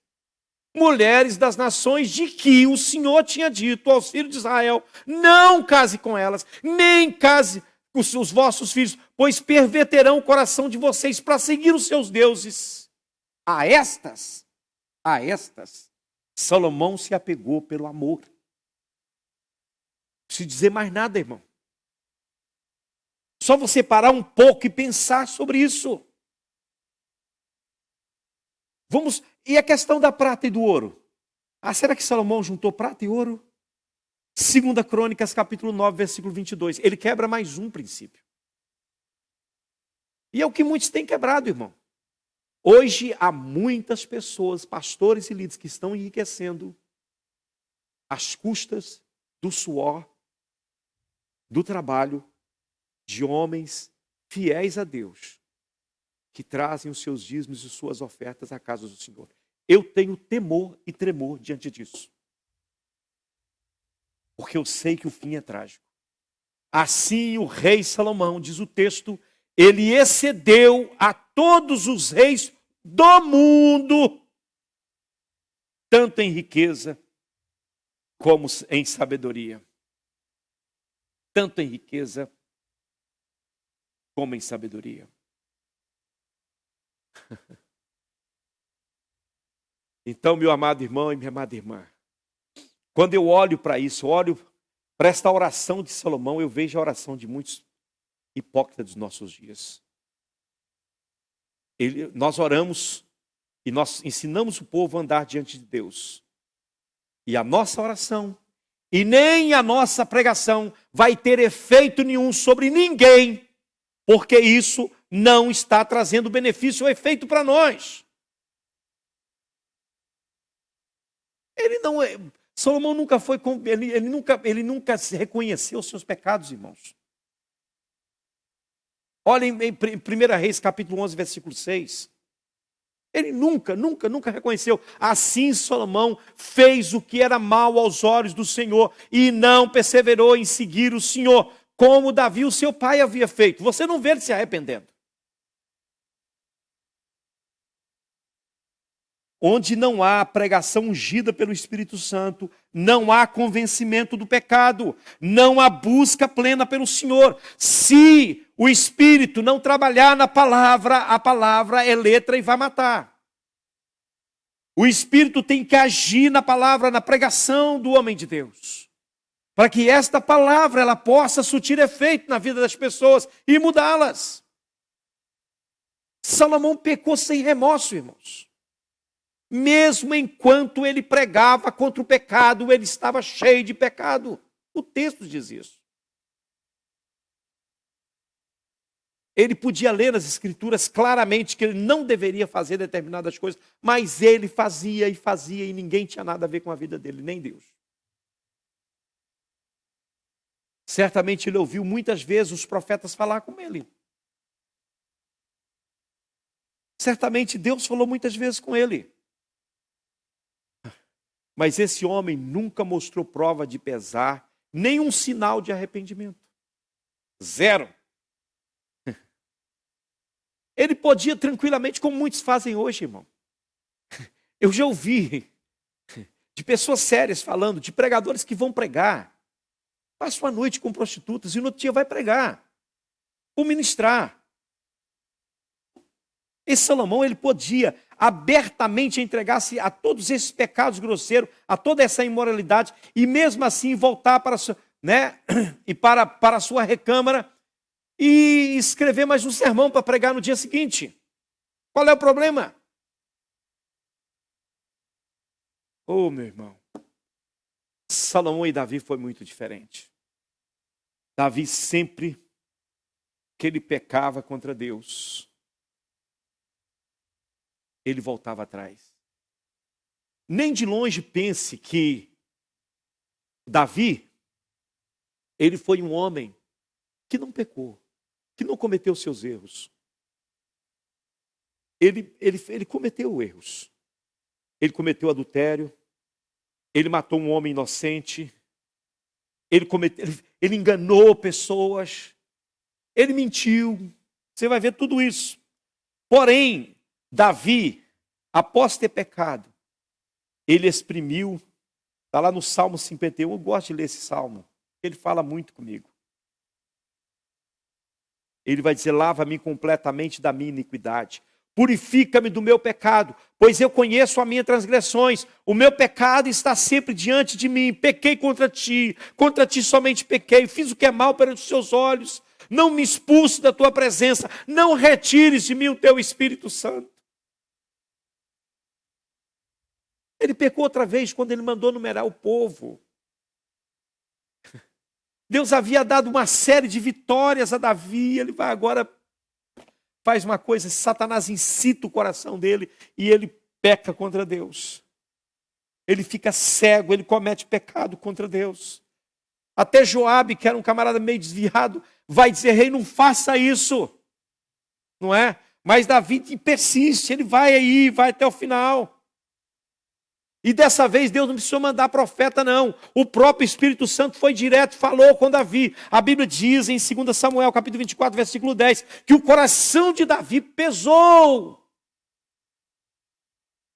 Mulheres das nações de que o Senhor tinha dito aos filhos de Israel, não case com elas, nem case com os vossos filhos, pois perverterão o coração de vocês para seguir os seus deuses. A estas, Salomão se apegou pelo amor. Não preciso dizer mais nada, irmão. Só você parar um pouco e pensar sobre isso. E a questão da prata e do ouro? Será que Salomão juntou prata e ouro? 2 Crônicas, capítulo 9, versículo 22. Ele quebra mais um princípio. E é o que muitos têm quebrado, irmão. Hoje há muitas pessoas, pastores e líderes, que estão enriquecendo às custas do suor, do trabalho de homens fiéis a Deus, que trazem os seus dízimos e suas ofertas à casa do Senhor. Eu tenho temor e tremor diante disso. Porque eu sei que o fim é trágico. Assim o rei Salomão, diz o texto, ele excedeu a todos os reis do mundo, tanto em riqueza como em sabedoria. Tanto em riqueza como em sabedoria. Então, meu amado irmão e minha amada irmã, quando eu olho para isso, olho para esta oração de Salomão, eu vejo a oração de muitos hipócritas dos nossos dias. Nós oramos e nós ensinamos o povo a andar diante de Deus. E a nossa oração e nem a nossa pregação vai ter efeito nenhum sobre ninguém, porque isso não está trazendo benefício ou efeito para nós. Salomão nunca foi, ele nunca se reconheceu os seus pecados, irmãos. Olhem em 1 Reis, capítulo 11, versículo 6. Ele nunca reconheceu. Assim Salomão fez o que era mal aos olhos do Senhor e não perseverou em seguir o Senhor, como Davi, o seu pai, havia feito. Você não vê ele se arrependendo. Onde não há pregação ungida pelo Espírito Santo, não há convencimento do pecado, não há busca plena pelo Senhor. Se o Espírito não trabalhar na palavra, a palavra é letra e vai matar. O Espírito tem que agir na palavra, na pregação do homem de Deus, para que esta palavra ela possa surtir efeito na vida das pessoas e mudá-las. Salomão pecou sem remorso, irmãos. Mesmo enquanto ele pregava contra o pecado, ele estava cheio de pecado. O texto diz isso. Ele podia ler nas Escrituras claramente que ele não deveria fazer determinadas coisas, mas ele fazia e ninguém tinha nada a ver com a vida dele, nem Deus. Certamente ele ouviu muitas vezes os profetas falar com ele. Certamente Deus falou muitas vezes com ele. Mas esse homem nunca mostrou prova de pesar, nenhum sinal de arrependimento. Zero. Ele podia tranquilamente, como muitos fazem hoje, irmão. Eu já ouvi de pessoas sérias falando, de pregadores que vão pregar. Passa uma noite com prostitutas e no outro dia vai pregar. Ou ministrar. Esse Salomão, ele podia abertamente entregar-se a todos esses pecados grosseiros, a toda essa imoralidade, e mesmo assim voltar para a sua recâmara e escrever mais um sermão para pregar no dia seguinte. Qual é o problema? Oh, meu irmão, Salomão e Davi foi muito diferente. Davi sempre que ele pecava contra Deus, ele voltava atrás. Nem de longe pense que Davi, ele foi um homem que não pecou, que não cometeu seus erros. Ele cometeu erros. Ele cometeu adultério, ele matou um homem inocente, ele enganou pessoas, ele mentiu. Você vai ver tudo isso. Porém, Davi, após ter pecado, ele exprimiu, está lá no Salmo 51, eu gosto de ler esse salmo, ele fala muito comigo. Ele vai dizer, lava-me completamente da minha iniquidade, purifica-me do meu pecado, pois eu conheço as minhas transgressões, o meu pecado está sempre diante de mim, pequei contra ti somente pequei, fiz o que é mal perante os seus olhos, não me expulse da tua presença, não retires de mim o teu Espírito Santo. Ele pecou outra vez quando ele mandou numerar o povo. Deus havia dado uma série de vitórias a Davi, ele vai agora, faz uma coisa, Satanás incita o coração dele e ele peca contra Deus. Ele fica cego, ele comete pecado contra Deus. Até Joabe, que era um camarada meio desviado, vai dizer, rei, não faça isso. Não é? Mas Davi persiste, ele vai aí, vai até o final. E dessa vez Deus não precisou mandar profeta, não. O próprio Espírito Santo foi direto, falou com Davi. A Bíblia diz em 2 Samuel, capítulo 24, versículo 10, que o coração de Davi pesou.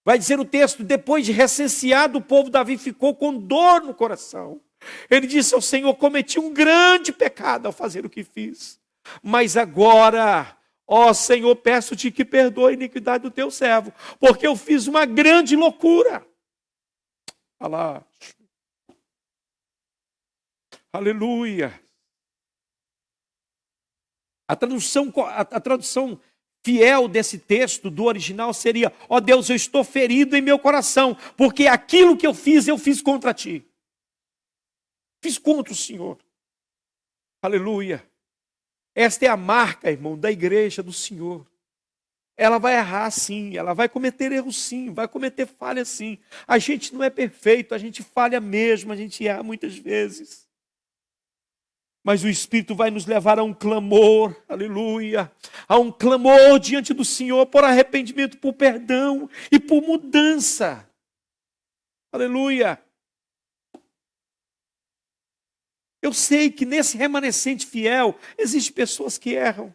Vai dizer o texto, depois de recenseado o povo, Davi ficou com dor no coração. Ele disse ao Senhor, cometi um grande pecado ao fazer o que fiz. Mas agora, Ó Senhor, peço-te que perdoe a iniquidade do teu servo, porque eu fiz uma grande loucura. Alá. Aleluia. A tradução fiel desse texto, do original, seria: ó Deus, eu estou ferido em meu coração, porque aquilo que eu fiz contra ti. Fiz contra o Senhor. Aleluia. Esta é a marca, irmão, da igreja do Senhor. Ela vai errar sim, ela vai cometer erros sim, vai cometer falhas sim. A gente não é perfeito, a gente falha mesmo, a gente erra muitas vezes. Mas o Espírito vai nos levar a um clamor, aleluia, a um clamor diante do Senhor por arrependimento, por perdão e por mudança. Aleluia. Eu sei que nesse remanescente fiel existem pessoas que erram,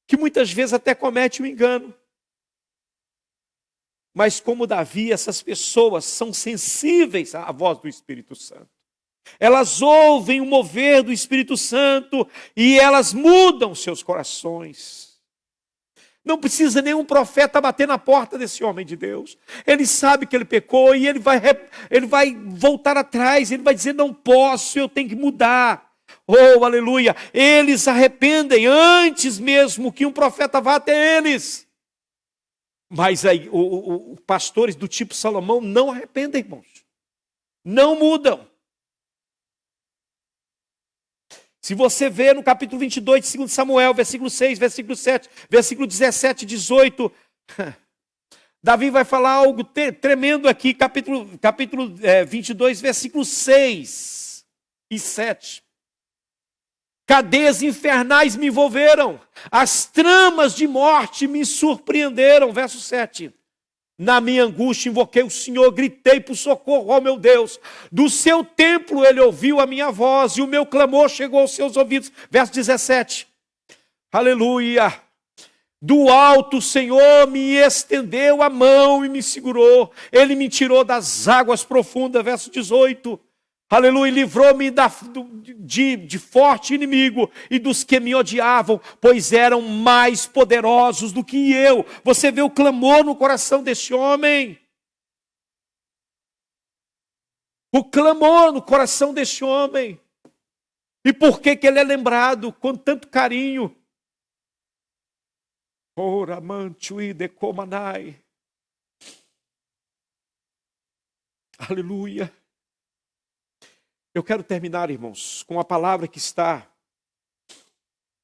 que muitas vezes até cometem um engano. Mas como Davi, essas pessoas são sensíveis à voz do Espírito Santo. Elas ouvem o mover do Espírito Santo e elas mudam seus corações. Não precisa nenhum profeta bater na porta desse homem de Deus. Ele sabe que ele pecou e ele vai voltar atrás. Ele vai dizer: não posso, eu tenho que mudar. Oh, aleluia. Eles arrependem antes mesmo que um profeta vá até eles. Mas aí, os pastores do tipo Salomão não arrependem, irmãos. Não mudam. Se você vê no capítulo 22 de 2 Samuel, versículo 6, versículo 7, versículo 17 e 18, Davi vai falar algo tremendo aqui, capítulo 22, versículos 6 e 7. Cadeias infernais me envolveram, as tramas de morte me surpreenderam, verso 7. Na minha angústia invoquei o Senhor, gritei por socorro, ó meu Deus. Do seu templo ele ouviu a minha voz e o meu clamor chegou aos seus ouvidos. Verso 17. Aleluia. Do alto o Senhor me estendeu a mão e me segurou. Ele me tirou das águas profundas. Verso 18. Aleluia, livrou-me de forte inimigo e dos que me odiavam, pois eram mais poderosos do que eu. Você vê o clamor no coração deste homem. O clamor no coração deste homem. E por que ele é lembrado com tanto carinho? Aleluia. Eu quero terminar, irmãos, com a palavra que está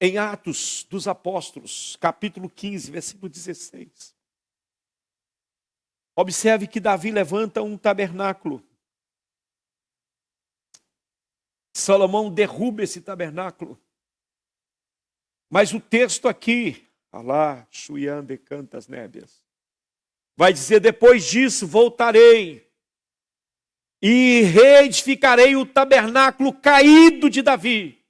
em Atos dos Apóstolos, capítulo 15, versículo 16. Observe que Davi levanta um tabernáculo. Salomão derruba esse tabernáculo. Mas o texto aqui, Alá, Shuyande cantas nébias, vai dizer: depois disso voltarei e reedificarei o tabernáculo caído de Davi.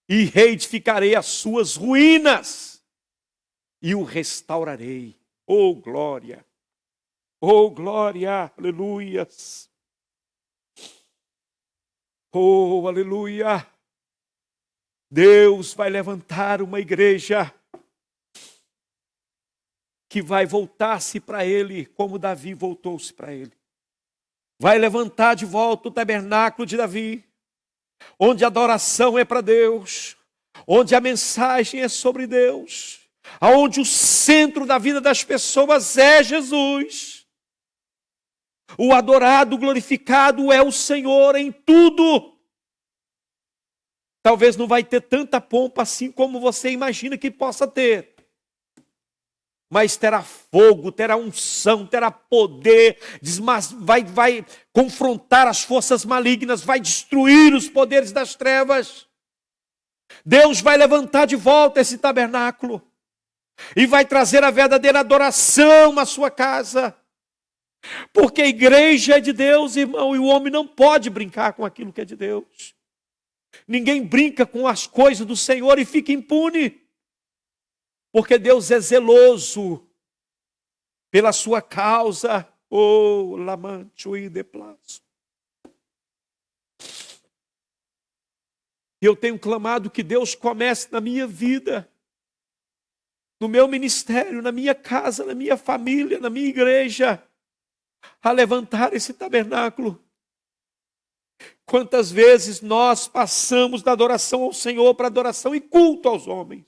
E reedificarei as suas ruínas. E o restaurarei. Oh, glória! Oh, glória! Aleluias! Oh, aleluia! Deus vai levantar uma igreja que vai voltar-se para Ele como Davi voltou-se para Ele. Vai levantar de volta o tabernáculo de Davi, onde a adoração é para Deus, onde a mensagem é sobre Deus, aonde o centro da vida das pessoas é Jesus. O adorado, glorificado é o Senhor em tudo. Talvez não vai ter tanta pompa assim como você imagina que possa ter. Mas terá fogo, terá unção, terá poder, vai confrontar as forças malignas, vai destruir os poderes das trevas. Deus vai levantar de volta esse tabernáculo e vai trazer a verdadeira adoração à sua casa. Porque a igreja é de Deus, irmão, e o homem não pode brincar com aquilo que é de Deus. Ninguém brinca com as coisas do Senhor e fica impune. Porque Deus é zeloso pela sua causa. Oh, lamante e deplaço. E eu tenho clamado que Deus comece na minha vida no meu ministério, na minha casa, na minha família, na minha igreja, a levantar esse tabernáculo. Quantas vezes nós passamos da adoração ao Senhor para adoração e culto aos homens.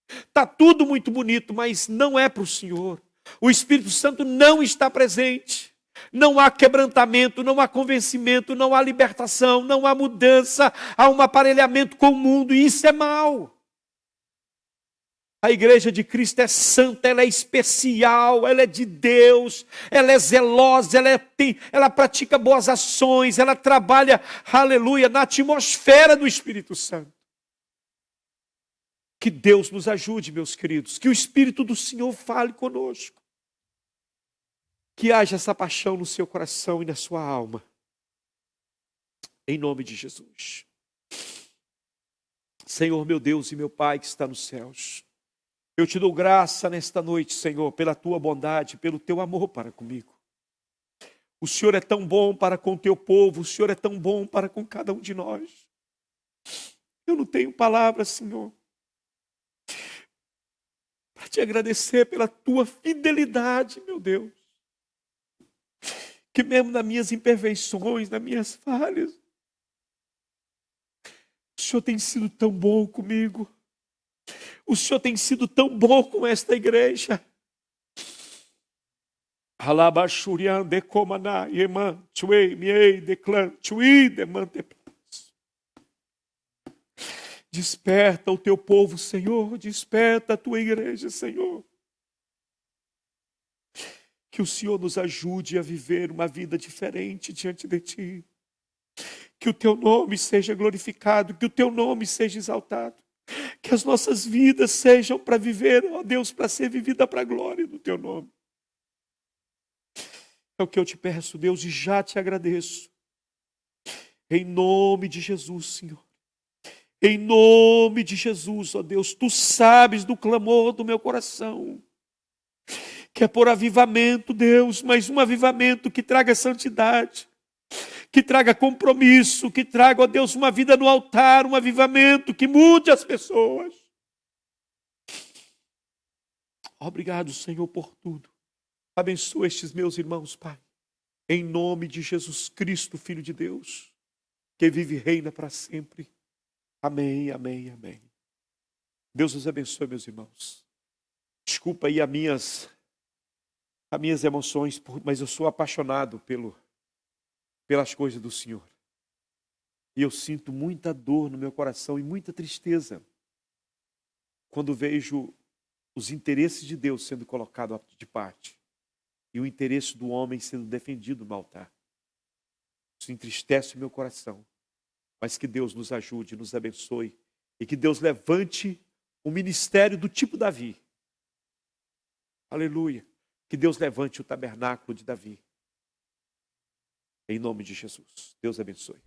Está tudo muito bonito, mas não é para o Senhor. O Espírito Santo não está presente. Não há quebrantamento, não há convencimento, não há libertação, não há mudança, há um aparelhamento com o mundo e isso é mal. A igreja de Cristo é santa, ela é especial, ela é de Deus, ela é zelosa, ela pratica boas ações, ela trabalha, aleluia, na atmosfera do Espírito Santo. Que Deus nos ajude, meus queridos, que o Espírito do Senhor fale conosco. Que haja essa paixão no seu coração e na sua alma. Em nome de Jesus. Senhor, meu Deus e meu Pai que está nos céus. Eu te dou graça nesta noite, Senhor, pela tua bondade, pelo teu amor para comigo. O Senhor é tão bom para com o teu povo, o Senhor é tão bom para com cada um de nós. Eu não tenho palavras, Senhor, para te agradecer pela tua fidelidade, meu Deus. Que mesmo nas minhas imperfeições, nas minhas falhas, o Senhor tem sido tão bom comigo. O Senhor tem sido tão bom com esta igreja. Desperta o teu povo, Senhor. Desperta a tua igreja, Senhor. Que o Senhor nos ajude a viver uma vida diferente diante de Ti. Que o Teu nome seja glorificado, que o Teu nome seja exaltado. Que as nossas vidas sejam para viver, ó Deus, para ser vivida para a glória do Teu nome. É o que eu te peço, Deus, e já te agradeço. Em nome de Jesus, Senhor. Em nome de Jesus, ó Deus, Tu sabes do clamor do meu coração. Que é por avivamento, Deus, mas um avivamento que traga santidade, que traga compromisso, que traga, ó Deus, uma vida no altar, um avivamento que mude as pessoas. Obrigado, Senhor, por tudo. Abençoa estes meus irmãos, Pai, em nome de Jesus Cristo, Filho de Deus, que vive e reina para sempre. Amém, amém, amém. Deus os abençoe, meus irmãos. Desculpa aí as minhas emoções, mas eu sou apaixonado pelas coisas do Senhor. E eu sinto muita dor no meu coração e muita tristeza quando vejo os interesses de Deus sendo colocados de parte e o interesse do homem sendo defendido no altar. Isso entristece o meu coração, mas que Deus nos ajude, nos abençoe e que Deus levante um ministério do tipo Davi. Aleluia. Que Deus levante o tabernáculo de Davi. Em nome de Jesus. Deus abençoe.